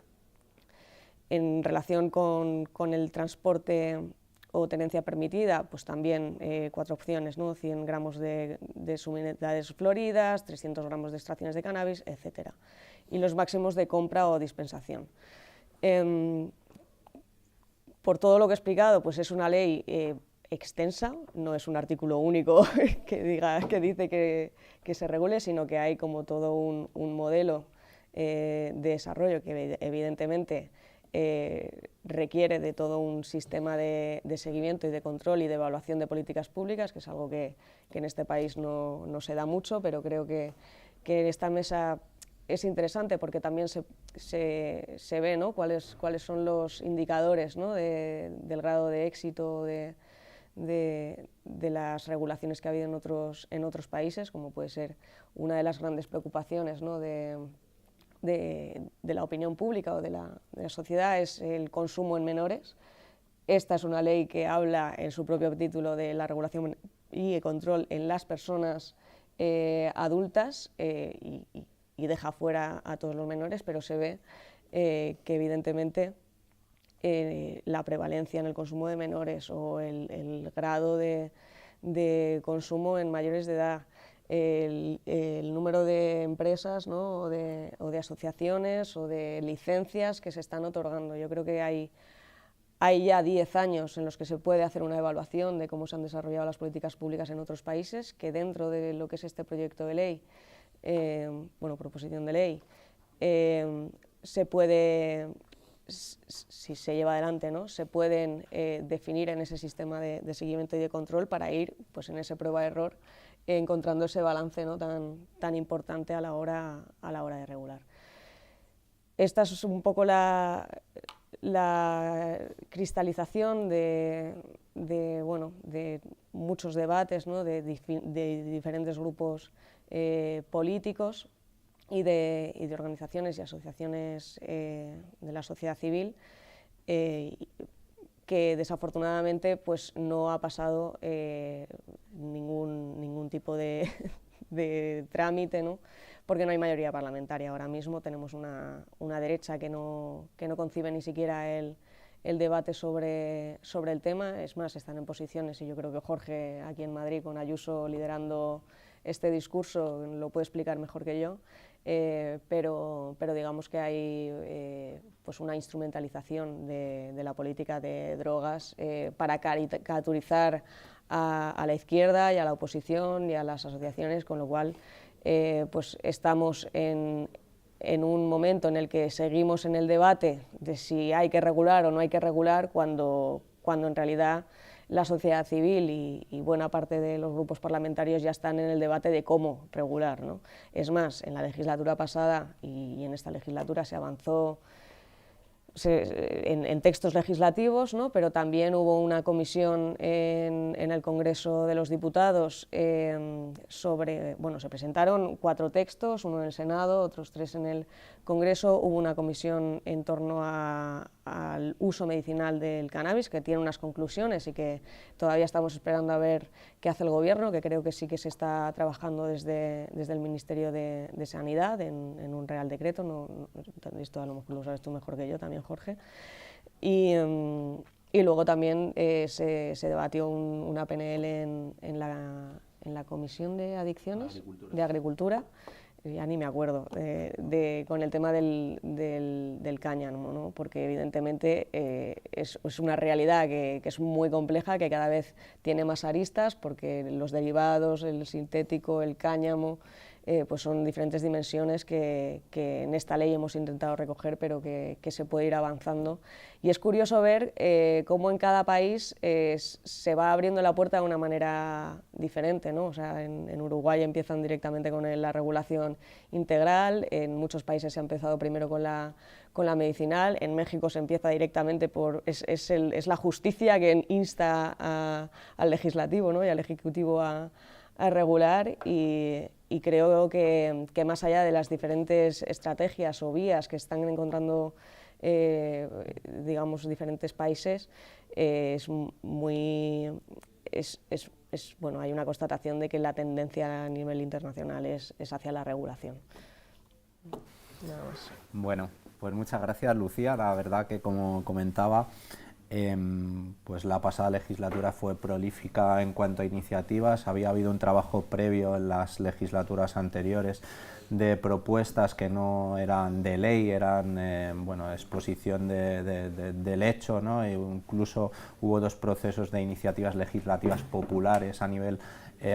En relación con el transporte o tenencia permitida, pues también 4 opciones, ¿no? 100 gramos de subunidades floridas, 300 gramos de extracciones de cannabis, etc. Y los máximos de compra o dispensación. Por todo lo que he explicado, pues es una ley extensa, no es un artículo único que dice que se regule, sino que hay como todo un modelo de desarrollo que evidentemente requiere de todo un sistema de seguimiento y de control y de evaluación de políticas públicas, que es algo que en este país no se da mucho, pero creo que en esta mesa es interesante porque también se ve, ¿no? cuáles son los indicadores, ¿no? del grado de éxito de las regulaciones que ha habido en otros países, como puede ser una de las grandes preocupaciones, ¿no? de la opinión pública o de la sociedad, es el consumo en menores. Esta es una ley que habla en su propio título de la regulación y el control en las personas adultas y deja fuera a todos los menores, pero se ve que evidentemente la prevalencia en el consumo de menores o el grado de consumo en mayores de edad el número de empresas, ¿no? o de asociaciones o de licencias que se están otorgando. Yo creo que hay ya 10 años en los que se puede hacer una evaluación de cómo se han desarrollado las políticas públicas en otros países, que dentro de lo que es este proyecto de ley, proposición de ley, se puede, si se lleva adelante, ¿no? se pueden definir en ese sistema de seguimiento y de control para ir pues, en ese prueba-error encontrando ese balance, ¿no? tan importante a la hora de regular. Esta es un poco la cristalización de muchos debates, ¿no? de diferentes grupos políticos y de organizaciones y asociaciones de la sociedad civil, que desafortunadamente pues, no ha pasado ningún tipo de trámite, ¿no? porque no hay mayoría parlamentaria. Ahora mismo tenemos una derecha que no concibe ni siquiera el debate sobre el tema. Es más, están en posiciones, y yo creo que Jorge aquí en Madrid, con Ayuso liderando este discurso, lo puede explicar mejor que yo, pero digamos que hay pues una instrumentalización de la política de drogas para caricaturizar a la izquierda y a la oposición y a las asociaciones, con lo cual pues estamos en un momento en el que seguimos en el debate de si hay que regular o no hay que regular, cuando en realidad la sociedad civil y buena parte de los grupos parlamentarios ya están en el debate de cómo regular, ¿no? Es más, en la legislatura pasada y en esta legislatura se avanzó en textos legislativos, ¿no? pero también hubo una comisión en el Congreso de los Diputados se presentaron 4 textos, uno en el Senado, otros 3 en el Congreso. Hubo una comisión en torno al uso medicinal del cannabis, que tiene unas conclusiones y que todavía estamos esperando a ver qué hace el Gobierno, que creo que sí que se está trabajando desde el Ministerio de Sanidad en un Real Decreto. Esto a lo mejor lo sabes tú mejor que yo también, Jorge. Y luego también se debatió una PNL en la Comisión de Adicciones, de Agricultura, ya ni me acuerdo, con el tema del cáñamo, ¿no? porque evidentemente es una realidad que es muy compleja, que cada vez tiene más aristas, porque los derivados, el sintético, el cáñamo, pues son diferentes dimensiones que en esta ley hemos intentado recoger, pero que se puede ir avanzando. Y es curioso ver cómo en cada país se va abriendo la puerta de una manera diferente, ¿no? O sea, en Uruguay empiezan directamente con la regulación integral, en muchos países se ha empezado primero con la medicinal, en México se empieza directamente es la justicia que insta al legislativo, ¿no? y al ejecutivo a regular, y creo que más allá de las diferentes estrategias o vías que están encontrando digamos diferentes países, hay una constatación de que la tendencia a nivel internacional es hacia la regulación. Nada más. Bueno, pues muchas gracias, Lucía. La verdad que, como comentaba, pues la pasada legislatura fue prolífica en cuanto a iniciativas. Había habido un trabajo previo en las legislaturas anteriores de propuestas que no eran de ley, eran exposición del hecho, ¿no? E incluso hubo 2 procesos de iniciativas legislativas populares a nivel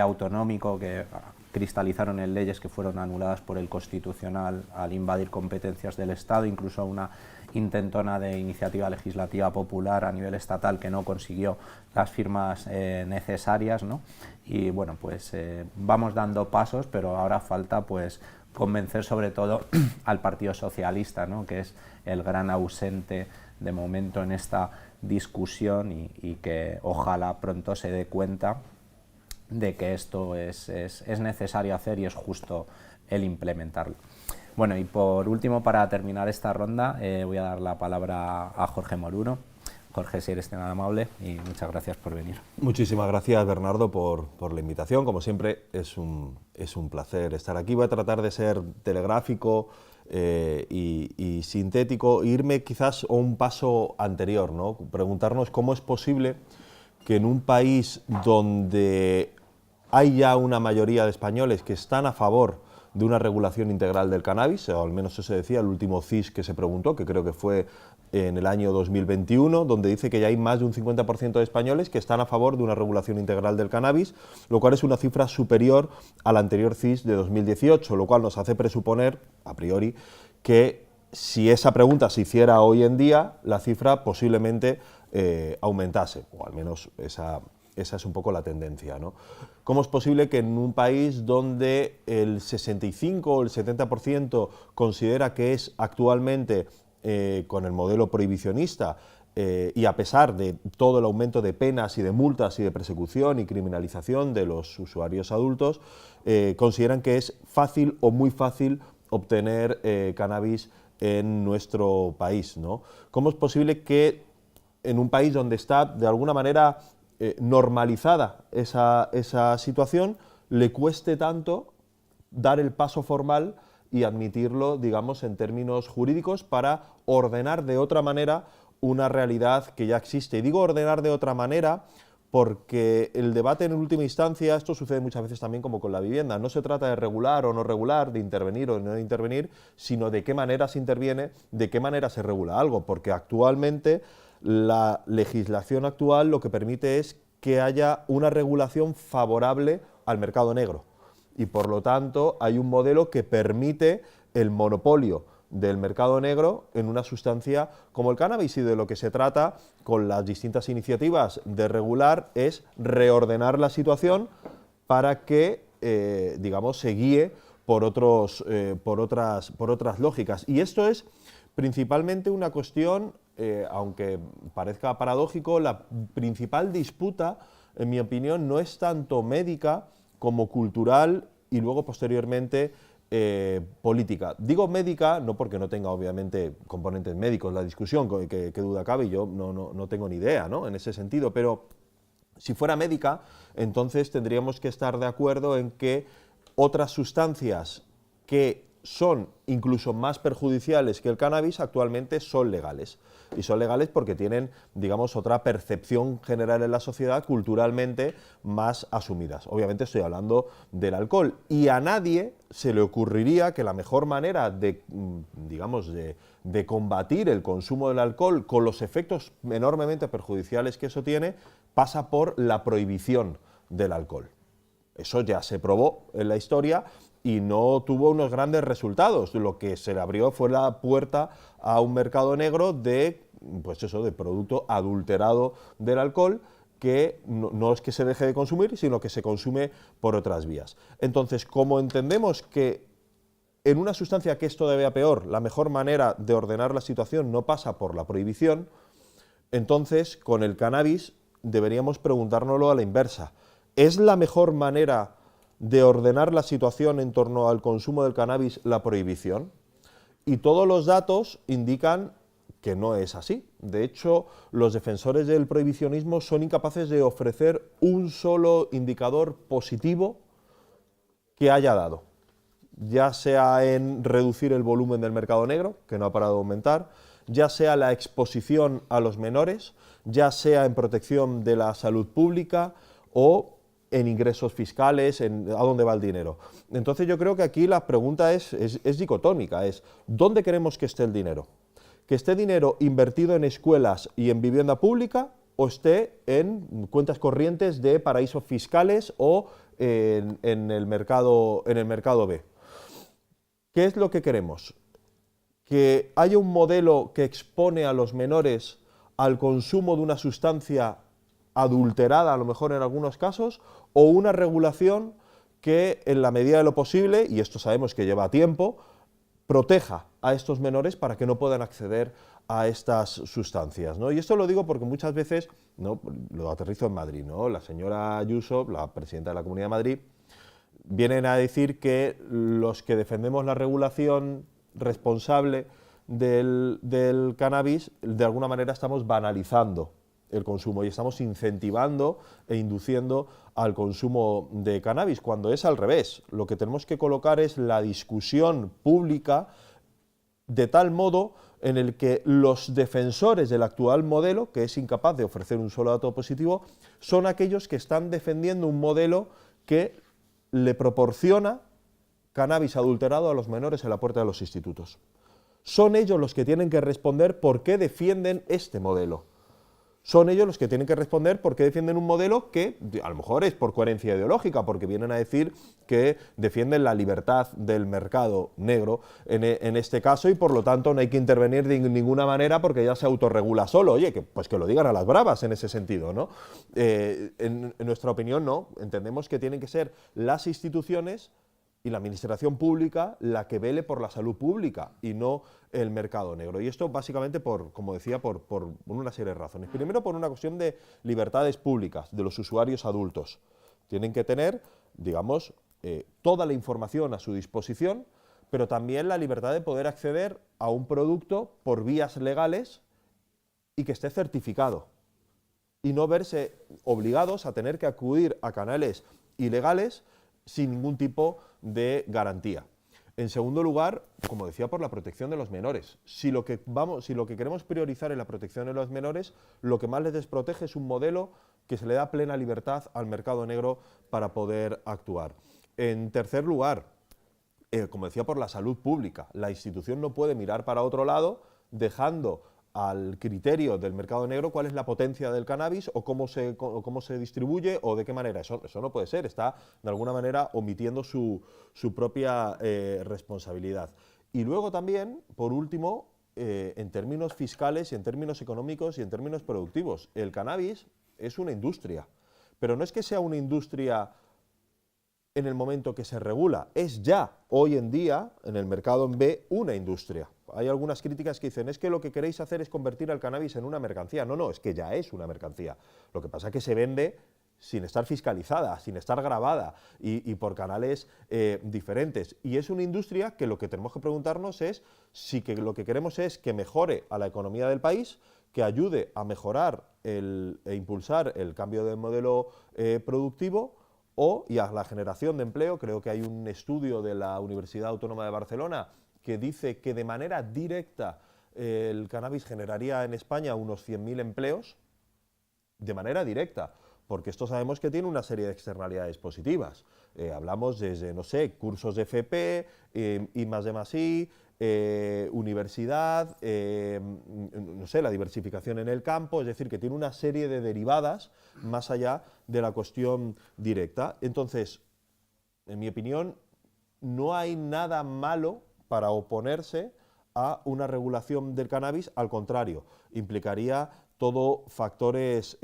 autonómico que cristalizaron en leyes que fueron anuladas por el Constitucional al invadir competencias del Estado, incluso una intentona de iniciativa legislativa popular a nivel estatal que no consiguió las firmas necesarias, ¿no? Y bueno, pues vamos dando pasos, pero ahora falta pues convencer sobre todo al Partido Socialista, ¿no? que es el gran ausente de momento en esta discusión, y que ojalá pronto se dé cuenta de que esto es necesario hacer y es justo el implementarlo. Bueno, y por último, para terminar esta ronda, voy a dar la palabra a Jorge Moruno. Jorge, si eres tan amable, y muchas gracias por venir. Muchísimas gracias, Bernardo, por la invitación. Como siempre, es un placer estar aquí. Voy a tratar de ser telegráfico y sintético, irme quizás a un paso anterior, ¿no? Preguntarnos cómo es posible que en un país donde hay ya una mayoría de españoles que están a favor de una regulación integral del cannabis, o al menos eso se decía el último CIS que se preguntó, que creo que fue en el año 2021, donde dice que ya hay más de un 50% de españoles que están a favor de una regulación integral del cannabis, lo cual es una cifra superior al anterior CIS de 2018, lo cual nos hace presuponer, a priori, que si esa pregunta se hiciera hoy en día, la cifra posiblemente aumentase, o al menos esa es un poco la tendencia, ¿no? ¿Cómo es posible que en un país donde el 65 o el 70% considera que es actualmente, con el modelo prohibicionista, y a pesar de todo el aumento de penas y de multas y de persecución y criminalización de los usuarios adultos, consideran que es fácil o muy fácil obtener cannabis en nuestro país, ¿no? ¿Cómo es posible que en un país donde está de alguna manera normalizada esa situación, le cueste tanto dar el paso formal y admitirlo, digamos, en términos jurídicos para ordenar de otra manera una realidad que ya existe? Y digo ordenar de otra manera porque el debate en última instancia, esto sucede muchas veces también como con la vivienda, no se trata de regular o no regular, de intervenir o no intervenir, sino de qué manera se interviene, de qué manera se regula algo, porque actualmente la legislación actual lo que permite es que haya una regulación favorable al mercado negro y por lo tanto hay un modelo que permite el monopolio del mercado negro en una sustancia como el cannabis, y de lo que se trata con las distintas iniciativas de regular es reordenar la situación para que digamos, se guíe por otras lógicas. Y esto es principalmente una cuestión, aunque parezca paradójico, la principal disputa, en mi opinión, no es tanto médica como cultural y luego posteriormente política. Digo médica no porque no tenga obviamente componentes médicos la discusión, que duda cabe, y yo no tengo ni idea, ¿no?, en ese sentido, pero si fuera médica, entonces tendríamos que estar de acuerdo en que otras sustancias que son incluso más perjudiciales que el cannabis actualmente son legales. Y son legales porque tienen, digamos, otra percepción general en la sociedad culturalmente más asumidas. Obviamente estoy hablando del alcohol y a nadie se le ocurriría que la mejor manera de, digamos, de combatir el consumo del alcohol con los efectos enormemente perjudiciales que eso tiene pasa por la prohibición del alcohol. Eso ya se probó en la historia y no tuvo unos grandes resultados. Lo que se le abrió fue la puerta a un mercado negro de, pues eso, de producto adulterado del alcohol, que no es que se deje de consumir, sino que se consume por otras vías. Entonces, como entendemos que en una sustancia que es todavía peor, la mejor manera de ordenar la situación no pasa por la prohibición, entonces con el cannabis deberíamos preguntárnoslo a la inversa. ¿Es la mejor manera de ordenar la situación en torno al consumo del cannabis la prohibición? Y todos los datos indican que no es así. De hecho, los defensores del prohibicionismo son incapaces de ofrecer un solo indicador positivo que haya dado, ya sea en reducir el volumen del mercado negro, que no ha parado de aumentar, ya sea la exposición a los menores, ya sea en protección de la salud pública o en ingresos fiscales, a dónde va el dinero. Entonces yo creo que aquí la pregunta es dicotómica, es ¿dónde queremos que esté el dinero? ¿Que esté dinero invertido en escuelas y en vivienda pública o esté en cuentas corrientes de paraísos fiscales o en el mercado B? ¿Qué es lo que queremos? ¿Que haya un modelo que expone a los menores al consumo de una sustancia adulterada, a lo mejor en algunos casos, o una regulación que en la medida de lo posible, y esto sabemos que lleva tiempo, proteja a estos menores para que no puedan acceder a estas sustancias, ¿no? Y esto lo digo porque muchas veces, ¿no?, lo aterrizo en Madrid, ¿no?, la señora Ayuso, la presidenta de la Comunidad de Madrid, vienen a decir que los que defendemos la regulación responsable del cannabis, de alguna manera estamos banalizando el consumo y estamos incentivando e induciendo al consumo de cannabis, cuando es al revés. Lo que tenemos que colocar es la discusión pública de tal modo en el que los defensores del actual modelo, que es incapaz de ofrecer un solo dato positivo, son aquellos que están defendiendo un modelo que le proporciona cannabis adulterado a los menores en la puerta de los institutos. Son ellos los que tienen que responder por qué defienden este modelo. Son ellos los que tienen que responder por qué defienden un modelo que a lo mejor es por coherencia ideológica, porque vienen a decir que defienden la libertad del mercado negro en este caso, y por lo tanto no hay que intervenir de ninguna manera porque ya se autorregula solo. Oye, pues que lo digan a las bravas en ese sentido, ¿no? En nuestra opinión no, entendemos que tienen que ser las instituciones y la administración pública la que vele por la salud pública y no el mercado negro. Y esto básicamente como decía, por una serie de razones. Primero, por una cuestión de libertades públicas de los usuarios adultos. Tienen que tener, digamos, toda la información a su disposición, pero también la libertad de poder acceder a un producto por vías legales y que esté certificado. Y no verse obligados a tener que acudir a canales ilegales sin ningún tipo de garantía. En segundo lugar, como decía, por la protección de los menores. Si lo que queremos priorizar en la protección de los menores, lo que más les desprotege es un modelo que se le da plena libertad al mercado negro para poder actuar. En tercer lugar, como decía, por la salud pública. La institución no puede mirar para otro lado, dejando al criterio del mercado negro cuál es la potencia del cannabis o cómo se distribuye o de qué manera. Eso no puede ser, está de alguna manera omitiendo su propia responsabilidad. Y luego también, por último, en términos fiscales y en términos económicos y en términos productivos, el cannabis es una industria, pero no es que sea una industria en el momento que se regula, es ya hoy en día en el mercado en B una industria. Hay algunas críticas que dicen, es que lo que queréis hacer es convertir al cannabis en una mercancía. No, es que ya es una mercancía. Lo que pasa es que se vende sin estar fiscalizada, sin estar grabada y por canales diferentes. Y es una industria que lo que tenemos que preguntarnos es si lo que queremos es que mejore a la economía del país, que ayude a mejorar e impulsar el cambio de modelo productivo y a la generación de empleo. Creo que hay un estudio de la Universidad Autónoma de Barcelona que dice que de manera directa el cannabis generaría en España unos 100.000 empleos, de manera directa, porque esto sabemos que tiene una serie de externalidades positivas. Hablamos desde, no sé, cursos de FP, I+D+I, universidad, no sé, la diversificación en el campo, es decir, que tiene una serie de derivadas más allá de la cuestión directa. Entonces, en mi opinión, no hay nada malo para oponerse a una regulación del cannabis, al contrario, implicaría todo factores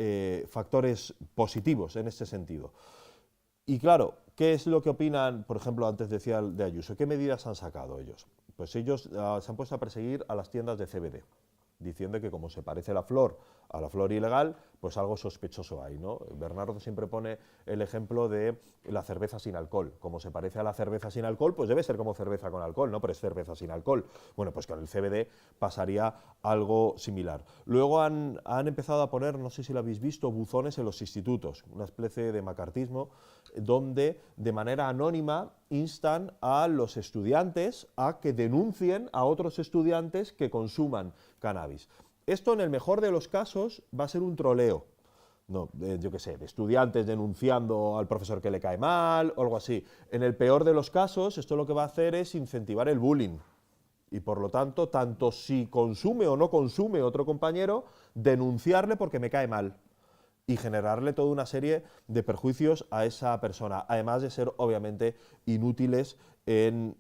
positivos en este sentido. Y claro, ¿qué es lo que opinan? Por ejemplo, antes decía de Ayuso, ¿qué medidas han sacado ellos? Pues ellos se han puesto a perseguir a las tiendas de CBD, diciendo que como se parece la flor a la flor ilegal, pues algo sospechoso hay, ¿no? Bernardo siempre pone el ejemplo de la cerveza sin alcohol. Como se parece a la cerveza sin alcohol, pues debe ser como cerveza con alcohol, ¿no? Pero es cerveza sin alcohol. Bueno, pues con el CBD pasaría algo similar. Luego han empezado a poner, no sé si lo habéis visto, buzones en los institutos, una especie de macartismo, donde de manera anónima instan a los estudiantes a que denuncien a otros estudiantes que consuman cannabis. Esto, en el mejor de los casos, va a ser un troleo. No, yo qué sé, de estudiantes denunciando al profesor que le cae mal o algo así. En el peor de los casos, esto lo que va a hacer es incentivar el bullying. Y por lo tanto, tanto si consume o no consume otro compañero, denunciarle porque me cae mal y generarle toda una serie de perjuicios a esa persona, además de ser obviamente inútiles en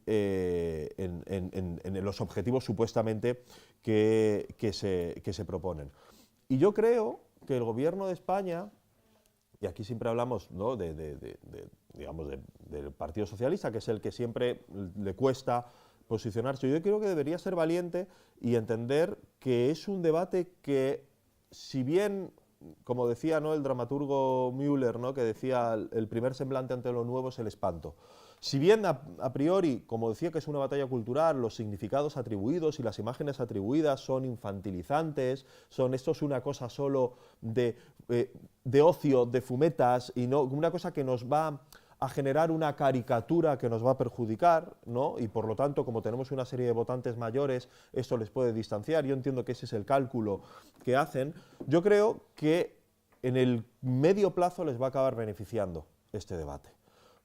los objetivos supuestamente que se proponen. Y yo creo que el gobierno de España, y aquí siempre hablamos, ¿no?, digamos del Partido Socialista, que es el que siempre le cuesta posicionarse, yo creo que debería ser valiente y entender que es un debate que, si bien, como decía, ¿no?, el dramaturgo Müller, ¿no?, que decía, el primer semblante ante lo nuevo es el espanto. Si bien a priori, como decía, que es una batalla cultural, los significados atribuidos y las imágenes atribuidas son infantilizantes, esto es una cosa solo de ocio, de fumetas, y no una cosa que nos va a generar una caricatura que nos va a perjudicar, ¿no? Y por lo tanto, como tenemos una serie de votantes mayores, esto les puede distanciar. Yo entiendo que ese es el cálculo que hacen. Yo creo que en el medio plazo les va a acabar beneficiando este debate,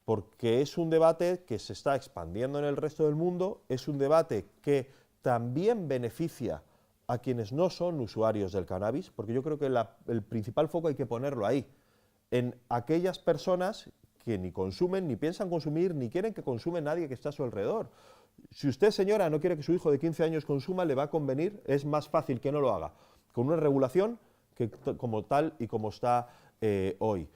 porque es un debate que se está expandiendo en el resto del mundo, es un debate que también beneficia a quienes no son usuarios del cannabis, porque yo creo que el principal foco hay que ponerlo ahí, en aquellas personas que ni consumen, ni piensan consumir, ni quieren que consume nadie que está a su alrededor. Si usted, señora, no quiere que su hijo de 15 años consuma, le va a convenir, es más fácil que no lo haga, con una regulación que como tal y como está hoy.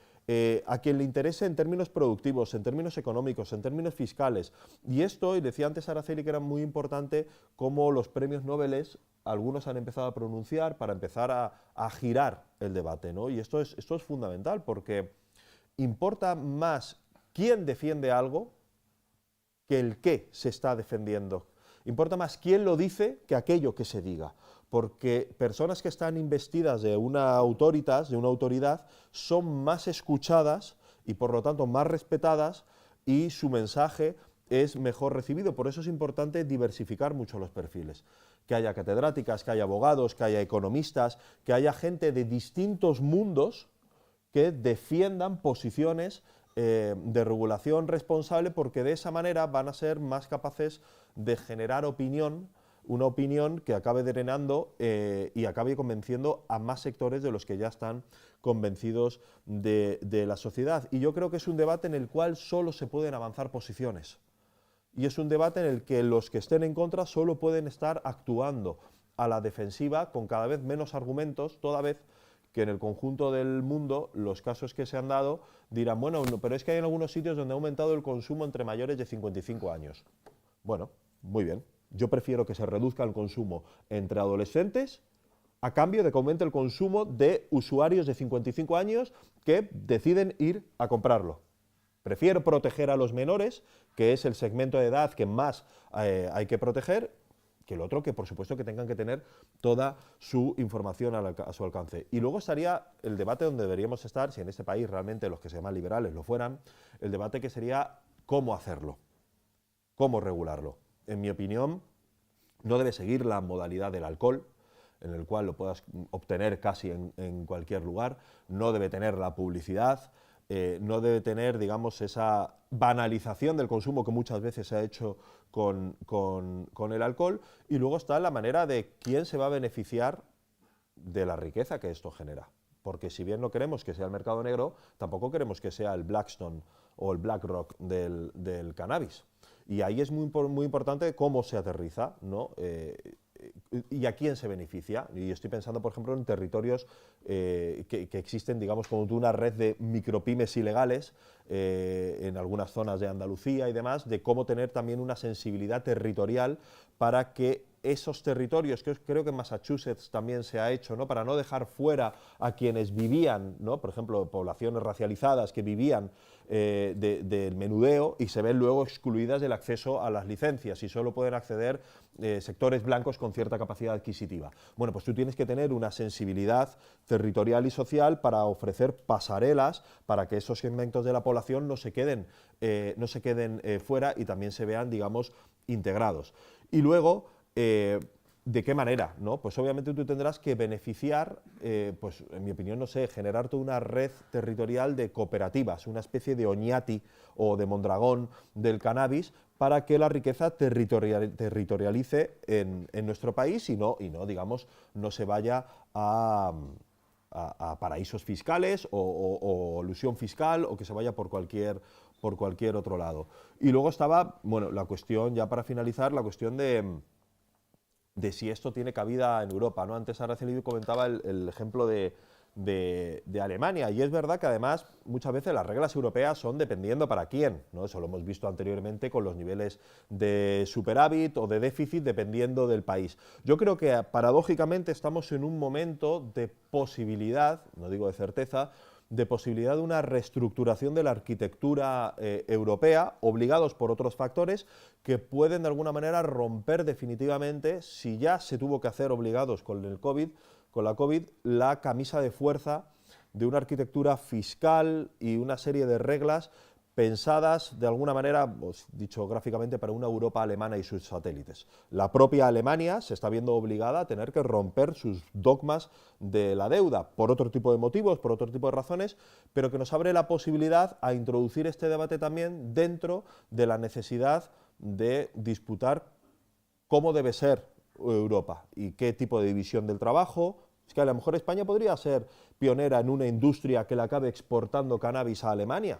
A quien le interese en términos productivos, en términos económicos, en términos fiscales. Y esto, y decía antes Araceli que era muy importante, como los premios Nobel, algunos han empezado a pronunciar para empezar a girar el debate, ¿no? Y esto es fundamental, porque importa más quién defiende algo que el qué se está defendiendo. Importa más quién lo dice que aquello que se diga, porque personas que están investidas de una autoritas, de una autoridad, son más escuchadas y por lo tanto más respetadas y su mensaje es mejor recibido. Por eso es importante diversificar mucho los perfiles, que haya catedráticas, que haya abogados, que haya economistas, que haya gente de distintos mundos que defiendan posiciones de regulación responsable, porque de esa manera van a ser más capaces de generar opinión, una opinión que acabe drenando y acabe convenciendo a más sectores de los que ya están convencidos de la sociedad. Y yo creo que es un debate en el cual solo se pueden avanzar posiciones. Y es un debate en el que los que estén en contra solo pueden estar actuando a la defensiva con cada vez menos argumentos, toda vez que en el conjunto del mundo los casos que se han dado dirán, bueno, no, pero es que hay en algunos sitios donde ha aumentado el consumo entre mayores de 55 años. Bueno, muy bien. Yo prefiero que se reduzca el consumo entre adolescentes a cambio de que aumente el consumo de usuarios de 55 años que deciden ir a comprarlo. Prefiero proteger a los menores, que es el segmento de edad que más hay que proteger, que el otro, que por supuesto que tengan que tener toda su información a su alcance. Y luego estaría el debate donde deberíamos estar, si en este país realmente los que se llaman liberales lo fueran, el debate que sería cómo hacerlo, cómo regularlo. En mi opinión, no debe seguir la modalidad del alcohol, en el cual lo puedas obtener casi en cualquier lugar, no debe tener la publicidad, no debe tener, digamos, esa banalización del consumo que muchas veces se ha hecho con el alcohol, y luego está la manera de quién se va a beneficiar de la riqueza que esto genera. Porque si bien no queremos que sea el mercado negro, tampoco queremos que sea el Blackstone o el BlackRock del cannabis. Y ahí es muy importante cómo se aterriza, ¿no? Y a quién se beneficia. Y estoy pensando, por ejemplo, en territorios que existen, digamos, como una red de micropymes ilegales en algunas zonas de Andalucía y demás, de cómo tener también una sensibilidad territorial para que esos territorios, que creo que en Massachusetts también se ha hecho, ¿no?, para no dejar fuera a quienes vivían, ¿no?, por ejemplo, poblaciones racializadas que vivían del menudeo y se ven luego excluidas del acceso a las licencias y solo pueden acceder sectores blancos con cierta capacidad adquisitiva. Bueno, pues tú tienes que tener una sensibilidad territorial y social para ofrecer pasarelas para que esos segmentos de la población no se queden fuera y también se vean, digamos, integrados. Y luego, ¿de qué manera? ¿No? Pues obviamente tú tendrás que beneficiar, pues en mi opinión, no sé, generar toda una red territorial de cooperativas, una especie de Oñati o de Mondragón del cannabis, para que la riqueza territorialice en nuestro país y no, digamos, no se vaya a paraísos fiscales o elusión fiscal, o que se vaya por cualquier otro lado. Y luego estaba, bueno, la cuestión, ya para finalizar, la cuestión de si esto tiene cabida en Europa, ¿no? Antes Araceli comentaba el ejemplo de Alemania, y es verdad que además muchas veces las reglas europeas son dependiendo para quién, ¿no? Eso lo hemos visto anteriormente con los niveles de superávit o de déficit dependiendo del país. Yo creo que paradójicamente estamos en un momento de posibilidad, no digo de certeza, de posibilidad de una reestructuración de la arquitectura europea, obligados por otros factores que pueden de alguna manera romper definitivamente, si ya se tuvo que hacer obligados con la COVID, la camisa de fuerza de una arquitectura fiscal y una serie de reglas pensadas de alguna manera, pues, dicho gráficamente, para una Europa alemana y sus satélites. La propia Alemania se está viendo obligada a tener que romper sus dogmas de la deuda, por otro tipo de motivos, por otro tipo de razones, pero que nos abre la posibilidad a introducir este debate también dentro de la necesidad de disputar cómo debe ser Europa y qué tipo de división del trabajo. Es que a lo mejor España podría ser pionera en una industria que le acabe exportando cannabis a Alemania,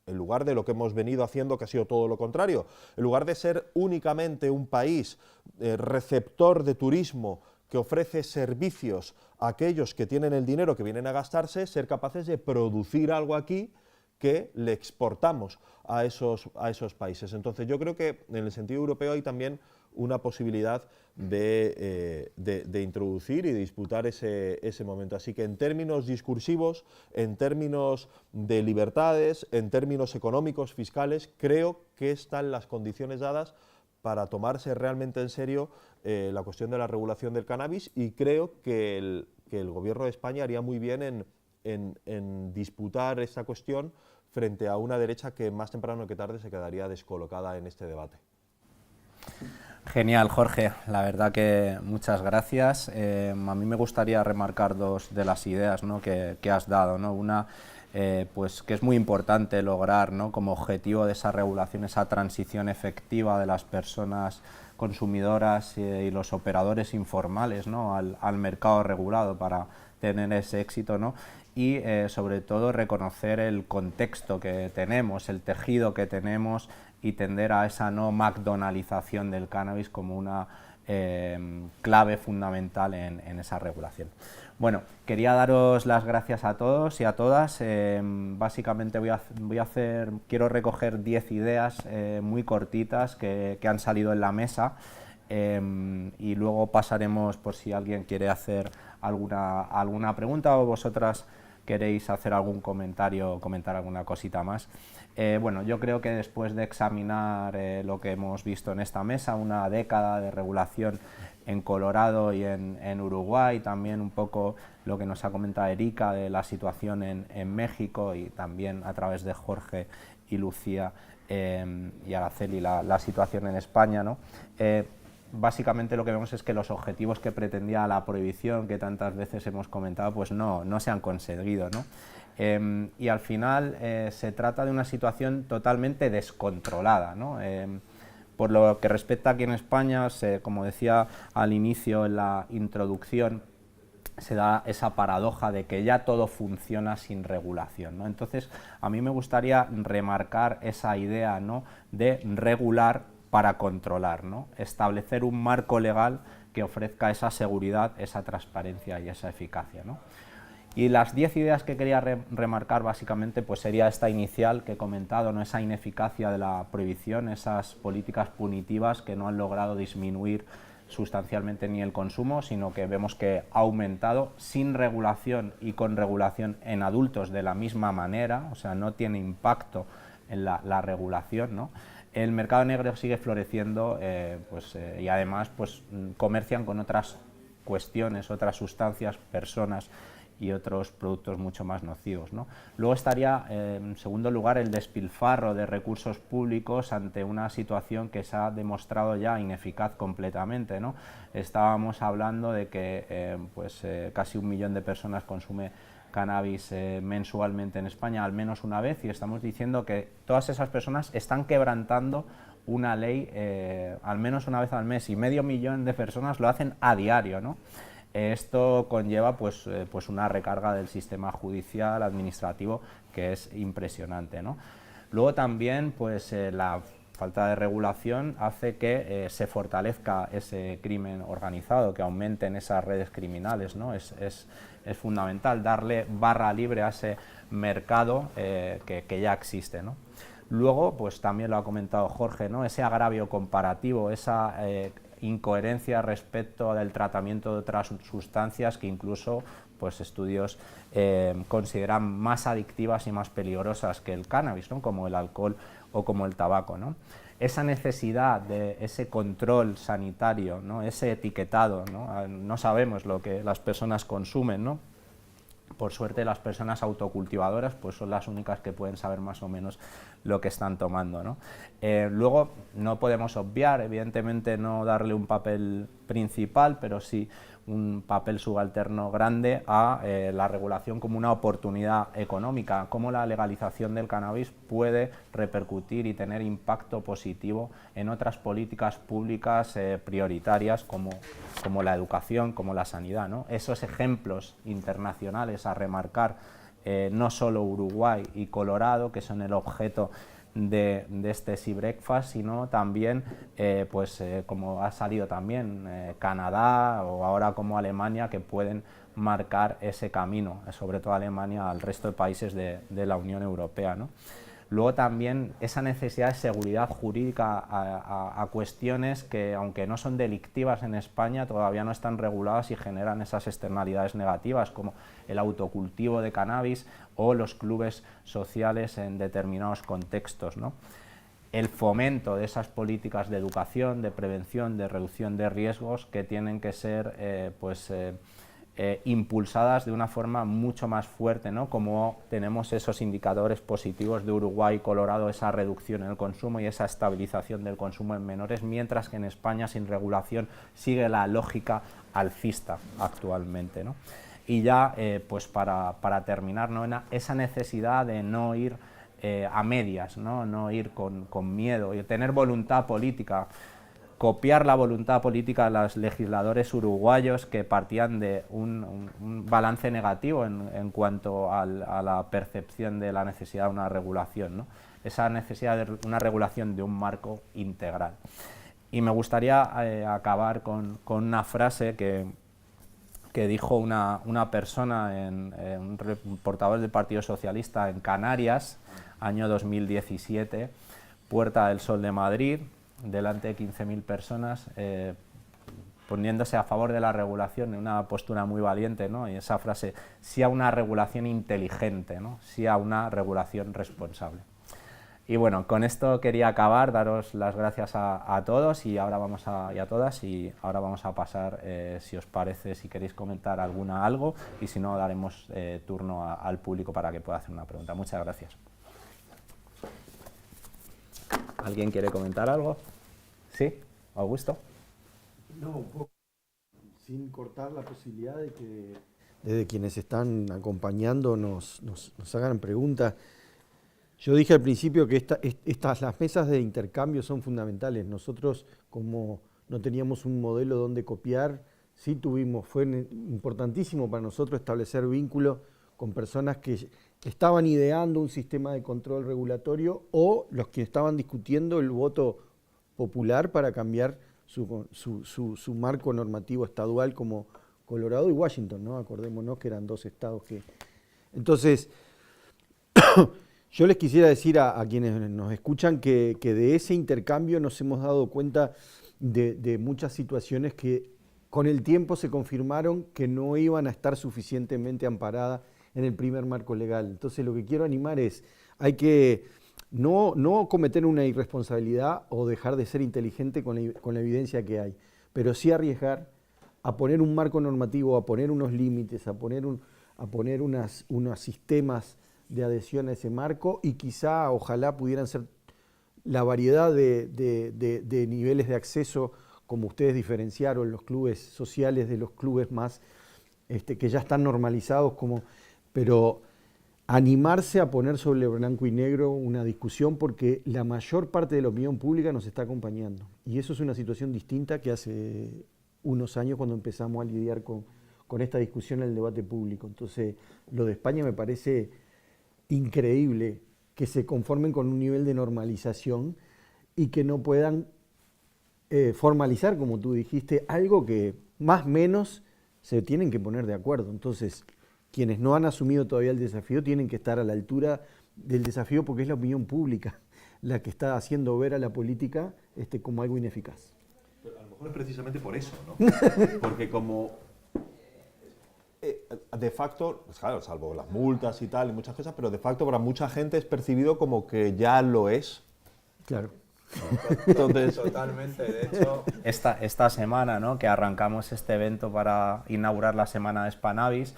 en lugar de lo que hemos venido haciendo, que ha sido todo lo contrario. En lugar de ser únicamente un país receptor de turismo que ofrece servicios a aquellos que tienen el dinero, que vienen a gastarse, ser capaces de producir algo aquí que le exportamos a esos países. Entonces yo creo que en el sentido europeo hay también una posibilidad de introducir y de disputar ese momento. Así que en términos discursivos, en términos de libertades, en términos económicos, fiscales, creo que están las condiciones dadas para tomarse realmente en serio la cuestión de la regulación del cannabis, y creo que el Gobierno de España haría muy bien en disputar esta cuestión frente a una derecha que más temprano que tarde se quedaría descolocada en este debate. Genial, Jorge, la verdad que muchas gracias. A mí me gustaría remarcar dos de las ideas, ¿no?, que has dado, ¿no? Una, pues que es muy importante lograr, ¿no?, como objetivo de esa regulación, esa transición efectiva de las personas consumidoras y los operadores informales, ¿no?, al mercado regulado para tener ese éxito, ¿no? Y sobre todo reconocer el contexto que tenemos, el tejido que tenemos, y tender a esa no McDonaldización del cannabis como una clave fundamental en esa regulación. Bueno, quería daros las gracias a todos y a todas. Básicamente quiero recoger 10 ideas muy cortitas que han salido en la mesa, y luego pasaremos por si alguien quiere hacer alguna pregunta o vosotras queréis hacer algún comentario o comentar alguna cosita más. Bueno, yo creo que después de examinar lo que hemos visto en esta mesa, una década de regulación en Colorado y en Uruguay, también un poco lo que nos ha comentado Erika de la situación en México, y también a través de Jorge y Lucía y Araceli la situación en España, ¿no? Básicamente lo que vemos es que los objetivos que pretendía la prohibición, que tantas veces hemos comentado, pues no se han conseguido, ¿no? Y al final se trata de una situación totalmente descontrolada, ¿no? Por lo que respecta aquí en España, como decía al inicio en la introducción, se da esa paradoja de que ya todo funciona sin regulación, ¿no? Entonces, a mí me gustaría remarcar esa idea, ¿no?, de regular para controlar, ¿no? Establecer un marco legal que ofrezca esa seguridad, esa transparencia y esa eficacia, ¿no? Y las 10 ideas que quería remarcar básicamente pues sería esta inicial que he comentado, ¿no?, esa ineficacia de la prohibición, esas políticas punitivas que no han logrado disminuir sustancialmente ni el consumo, sino que vemos que ha aumentado sin regulación y con regulación en adultos de la misma manera, o sea, no tiene impacto en la regulación, ¿no? El mercado negro sigue floreciendo y además pues comercian con otras cuestiones, otras sustancias, personas y otros productos mucho más nocivos, ¿no? Luego estaría en segundo lugar el despilfarro de recursos públicos ante una situación que se ha demostrado ya ineficaz completamente, ¿no? Estábamos hablando de que casi 1 millón de personas consume cannabis mensualmente en España al menos una vez, y estamos diciendo que todas esas personas están quebrantando una ley al menos una vez al mes, y 500.000 de personas lo hacen a diario, ¿no? Esto conlleva pues una recarga del sistema judicial, administrativo, que es impresionante, ¿no? Luego también la falta de regulación hace que se fortalezca ese crimen organizado, que aumenten esas redes criminales, ¿no? Es fundamental darle barra libre a ese mercado que ya existe, ¿no? Luego, pues también lo ha comentado Jorge, ¿no?, ese agravio comparativo, esa incoherencia respecto del tratamiento de otras sustancias que incluso pues estudios consideran más adictivas y más peligrosas que el cannabis, ¿no?, como el alcohol o como el tabaco, ¿no? Esa necesidad de ese control sanitario, ¿no?, ese etiquetado, ¿no? No sabemos lo que las personas consumen, ¿no? Por suerte las personas autocultivadoras pues son las únicas que pueden saber más o menos lo que están tomando, ¿no? Luego no podemos obviar, evidentemente no darle un papel principal, pero sí un papel subalterno grande a la regulación como una oportunidad económica, cómo la legalización del cannabis puede repercutir y tener impacto positivo en otras políticas públicas prioritarias como la educación, como la sanidad, ¿no? Esos ejemplos internacionales a remarcar, no solo Uruguay y Colorado, que son el objeto de este Sea Breakfast, sino también, como ha salido también, Canadá o ahora como Alemania, que pueden marcar ese camino, sobre todo Alemania, al resto de países de la Unión Europea, ¿no? Luego también esa necesidad de seguridad jurídica a cuestiones que, aunque no son delictivas en España, todavía no están reguladas y generan esas externalidades negativas, como el autocultivo de cannabis o los clubes sociales en determinados contextos, ¿no? El fomento de esas políticas de educación, de prevención, de reducción de riesgos que tienen que ser impulsadas de una forma mucho más fuerte, ¿no? Como tenemos esos indicadores positivos de Uruguay y Colorado, esa reducción en el consumo y esa estabilización del consumo en menores, mientras que en España, sin regulación, sigue la lógica alcista actualmente, ¿no? Y ya, para terminar, ¿no? Esa necesidad de no ir a medias, no ir con miedo, y tener voluntad política, copiar la voluntad política de los legisladores uruguayos, que partían de un balance negativo en cuanto a la percepción de la necesidad de una regulación, ¿no? Esa necesidad de una regulación de un marco integral. Y me gustaría acabar con una frase que dijo una persona, un portavoz del Partido Socialista en Canarias, año 2017, Puerta del Sol de Madrid, delante de 15.000 personas, poniéndose a favor de la regulación en una postura muy valiente, ¿no? Y esa frase, sí a una regulación inteligente, ¿no? Sí a una regulación responsable. Y bueno, con esto quería acabar, daros las gracias a todos y ahora y a todas, y ahora vamos a pasar, si os parece, si queréis comentar algo, y si no, daremos turno al público para que pueda hacer una pregunta. Muchas gracias. ¿Alguien quiere comentar algo? ¿Sí? ¿Augusto? No, un poco, sin cortar la posibilidad de que desde quienes están acompañando nos hagan preguntas. Yo dije al principio que las mesas de intercambio son fundamentales. Nosotros, como no teníamos un modelo donde copiar, sí fue importantísimo para nosotros establecer vínculos con personas que estaban ideando un sistema de control regulatorio o los que estaban discutiendo el voto popular para cambiar su marco normativo estadual, como Colorado y Washington, ¿no? Acordémonos que eran dos estados que... Entonces, yo les quisiera decir a quienes nos escuchan que de ese intercambio nos hemos dado cuenta de muchas situaciones que con el tiempo se confirmaron que no iban a estar suficientemente amparadas en el primer marco legal. Entonces lo que quiero animar es, hay que no cometer una irresponsabilidad o dejar de ser inteligente con la evidencia que hay, pero sí arriesgar a poner un marco normativo, a poner unos límites, a poner unos sistemas de adhesión a ese marco, y quizá, ojalá pudieran ser la variedad de niveles de acceso, como ustedes diferenciaron los clubes sociales de los clubes más que ya están normalizados, pero animarse a poner sobre blanco y negro una discusión, porque la mayor parte de la opinión pública nos está acompañando. Y eso es una situación distinta que hace unos años, cuando empezamos a lidiar con esta discusión en el debate público. Entonces, lo de España me parece increíble, que se conformen con un nivel de normalización y que no puedan formalizar, como tú dijiste, algo que más o menos se tienen que poner de acuerdo. Entonces, quienes no han asumido todavía el desafío tienen que estar a la altura del desafío, porque es la opinión pública la que está haciendo ver a la política como algo ineficaz. Pero a lo mejor es precisamente por eso, ¿no? Porque como de facto, pues claro, salvo las multas y tal y muchas cosas, pero de facto para mucha gente es percibido como que ya lo es. Claro. Entonces, totalmente. De hecho, esta semana, ¿no?, que arrancamos este evento para inaugurar la semana de Spannabis,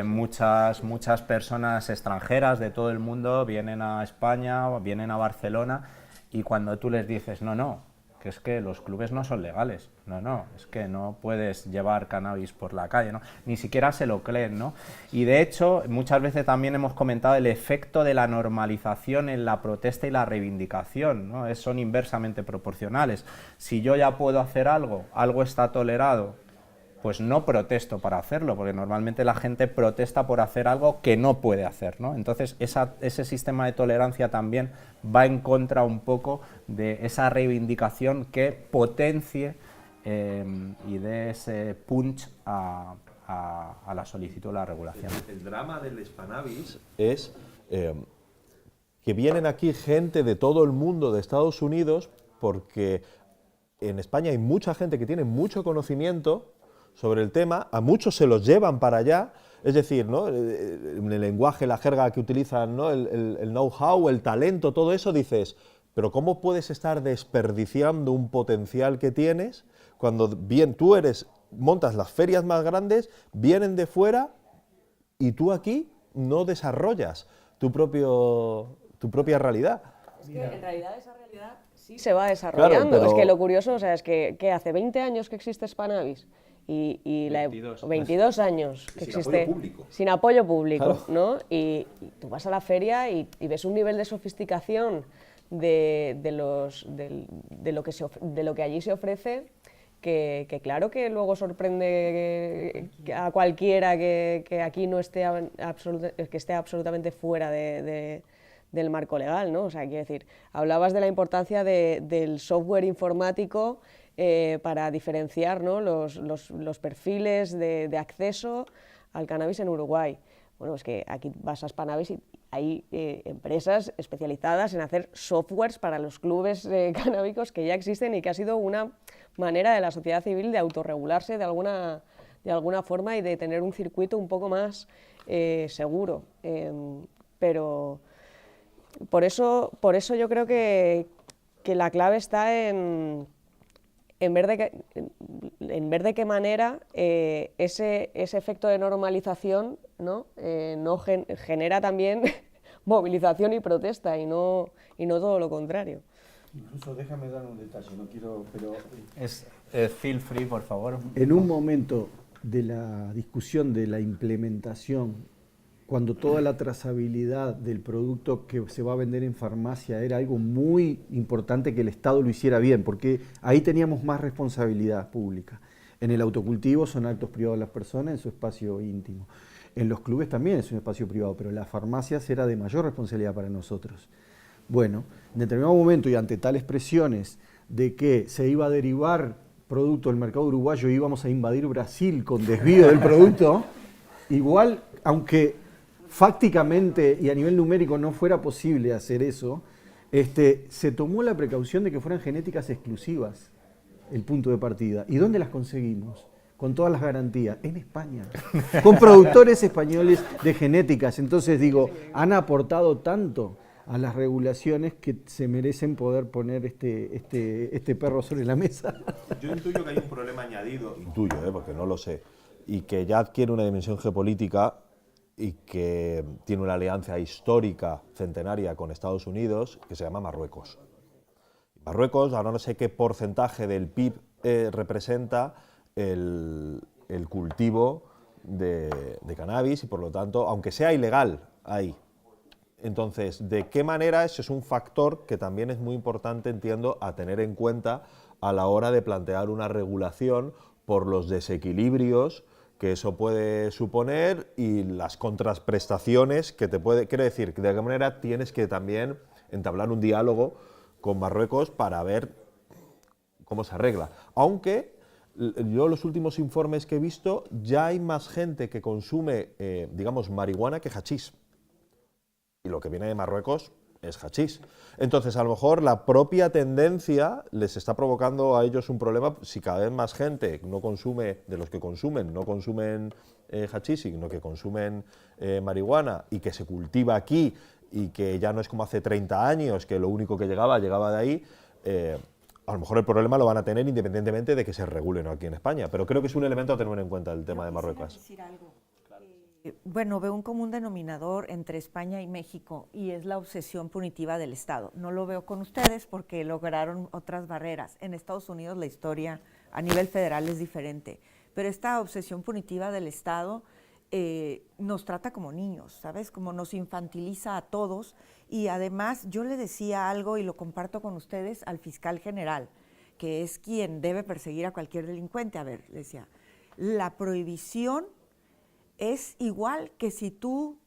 muchas personas extranjeras de todo el mundo vienen a España, vienen a Barcelona, y cuando tú les dices, no, que es que los clubes no son legales, no, es que no puedes llevar cannabis por la calle, ¿no? Ni siquiera se lo creen, ¿no? Y de hecho, muchas veces también hemos comentado el efecto de la normalización en la protesta y la reivindicación, ¿no? Son inversamente proporcionales. Si yo ya puedo hacer algo está tolerado, pues no protesto para hacerlo, porque normalmente la gente protesta por hacer algo que no puede hacer, ¿no? Entonces ese sistema de tolerancia también va en contra un poco de esa reivindicación que potencie y dé ese punch a la solicitud de la regulación. El drama del Spannabis es que vienen aquí gente de todo el mundo de Estados Unidos, porque en España hay mucha gente que tiene mucho conocimiento sobre el tema, a muchos se los llevan para allá, es decir, ¿no? En el lenguaje, la jerga que utilizan, ¿no? el know-how, el talento, todo eso, dices, pero ¿cómo puedes estar desperdiciando un potencial que tienes cuando bien tú montas las ferias más grandes, vienen de fuera y tú aquí no desarrollas tu propia realidad? Es que en realidad esa realidad sí se va desarrollando. Claro, pero... Es que lo curioso, o sea, es que hace 20 años que existe Spannabis y 22 años que existe sin apoyo público, claro. ¿No? Y tú vas a la feria y ves un nivel de sofisticación de lo que allí se ofrece que claro que luego sorprende a cualquiera que aquí no esté que esté absolutamente fuera del marco legal, ¿no? O sea, quiero decir, hablabas de la importancia del software informático para diferenciar, ¿no? los perfiles de acceso al cannabis en Uruguay. Bueno, es que aquí vas a Spannabis y hay empresas especializadas en hacer softwares para los clubes canábicos que ya existen y que ha sido una manera de la sociedad civil de autorregularse de alguna forma y de tener un circuito un poco más seguro. Pero por eso yo creo que la clave está en ver de qué manera ese efecto de normalización, ¿no? Genera también movilización y protesta y no todo lo contrario. Incluso déjame dar un detalle, no quiero, pero... Feel free, por favor. En un momento de la discusión de la implementación, cuando toda la trazabilidad del producto que se va a vender en farmacia era algo muy importante que el Estado lo hiciera bien, porque ahí teníamos más responsabilidad pública. En el autocultivo son actos privados de las personas en su espacio íntimo. En los clubes también es un espacio privado, pero las farmacias era de mayor responsabilidad para nosotros. Bueno, en determinado momento y ante tales presiones de que se iba a derivar producto del mercado uruguayo y íbamos a invadir Brasil con desvío del producto, igual, aunque fácticamente y a nivel numérico no fuera posible hacer eso, se tomó la precaución de que fueran genéticas exclusivas el punto de partida. ¿Y dónde las conseguimos? Con todas las garantías, en España, con productores españoles de genéticas. Entonces digo, han aportado tanto a las regulaciones que se merecen poder poner este perro sobre la mesa. Yo intuyo que hay un problema añadido, porque no lo sé, y que ya adquiere una dimensión geopolítica y que tiene una alianza histórica, centenaria, con Estados Unidos, que se llama Marruecos. Marruecos, ahora no sé qué porcentaje del PIB representa el cultivo de cannabis y, por lo tanto, aunque sea ilegal, ahí. Entonces, ¿de qué manera? Eso es un factor que también es muy importante, entiendo, a tener en cuenta a la hora de plantear una regulación por los desequilibrios que eso puede suponer y las contraprestaciones que te puede... Quiero decir, de qué manera tienes que también entablar un diálogo con Marruecos para ver cómo se arregla. Aunque yo los últimos informes que he visto, ya hay más gente que consume, digamos, marihuana que hachís. Y lo que viene de Marruecos es hachís. Entonces, a lo mejor la propia tendencia les está provocando a ellos un problema si cada vez más gente no consume, de los que consumen, no consumen hachís, sino que consumen marihuana y que se cultiva aquí y que ya no es como hace 30 años, que lo único que llegaba de ahí, a lo mejor el problema lo van a tener independientemente de que se regule, ¿no?, aquí en España. Pero creo que es un elemento a tener en cuenta el tema de Marruecos. Decir algo. Bueno, veo un común denominador entre España y México y es la obsesión punitiva del Estado. No lo veo con ustedes porque lograron otras barreras. En Estados Unidos la historia a nivel federal es diferente, pero esta obsesión punitiva del Estado nos trata como niños, ¿sabes? Como nos infantiliza a todos y además yo le decía algo y lo comparto con ustedes al fiscal general, que es quien debe perseguir a cualquier delincuente. A ver, le decía, la prohibición es igual que si tú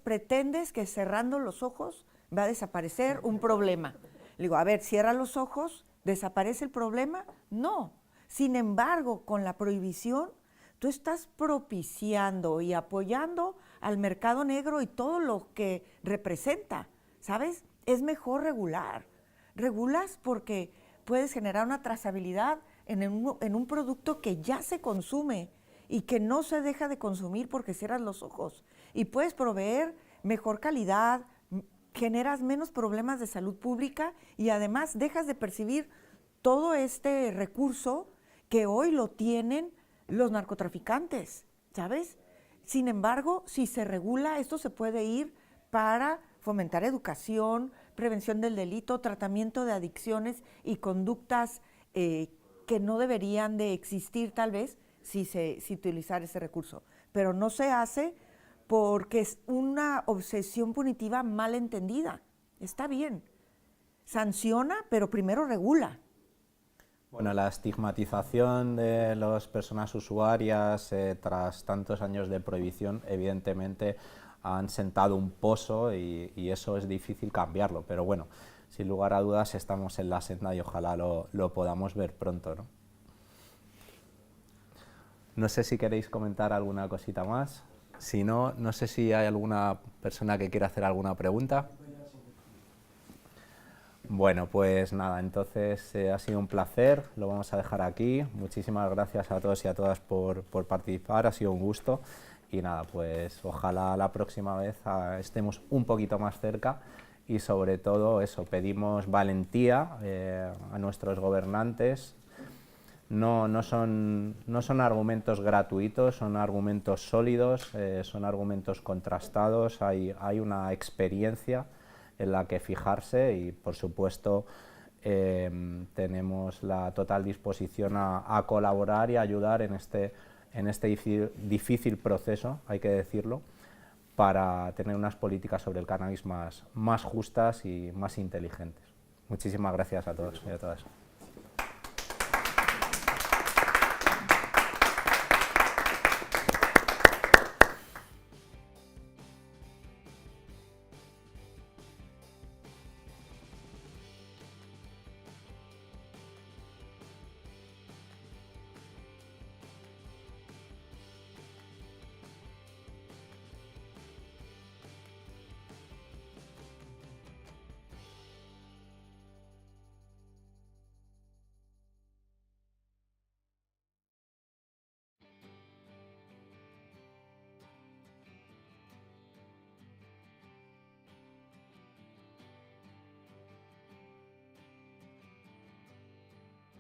pretendes que cerrando los ojos va a desaparecer un problema. Le digo, a ver, cierra los ojos, ¿desaparece el problema? No. Sin embargo, con la prohibición, tú estás propiciando y apoyando al mercado negro y todo lo que representa, ¿sabes? Es mejor regular. Regulas porque puedes generar una trazabilidad en un producto que ya se consume y que no se deja de consumir porque cierras los ojos. Y puedes proveer mejor calidad, generas menos problemas de salud pública y además dejas de percibir todo este recurso que hoy lo tienen los narcotraficantes, ¿sabes? Sin embargo, si se regula, esto se puede ir para fomentar educación, prevención del delito, tratamiento de adicciones y conductas que no deberían de existir tal vez, si utilizar ese recurso, pero no se hace porque es una obsesión punitiva mal entendida. Está bien, sanciona, pero primero regula. Bueno, la estigmatización de las personas usuarias tras tantos años de prohibición, evidentemente han sentado un pozo y eso es difícil cambiarlo, pero bueno, sin lugar a dudas estamos en la senda y ojalá lo podamos ver pronto, ¿no? No sé si queréis comentar alguna cosita más. Si no, no sé si hay alguna persona que quiera hacer alguna pregunta. Bueno, pues nada, entonces ha sido un placer, lo vamos a dejar aquí. Muchísimas gracias a todos y a todas por participar, ha sido un gusto. Y nada, pues ojalá la próxima vez estemos un poquito más cerca y sobre todo eso, pedimos valentía a nuestros gobernantes. No son argumentos gratuitos, son argumentos sólidos, son argumentos contrastados, hay una experiencia en la que fijarse y, por supuesto, tenemos la total disposición a colaborar y a ayudar en este difícil proceso, hay que decirlo, para tener unas políticas sobre el cannabis más justas y más inteligentes. Muchísimas gracias a todos y a todas.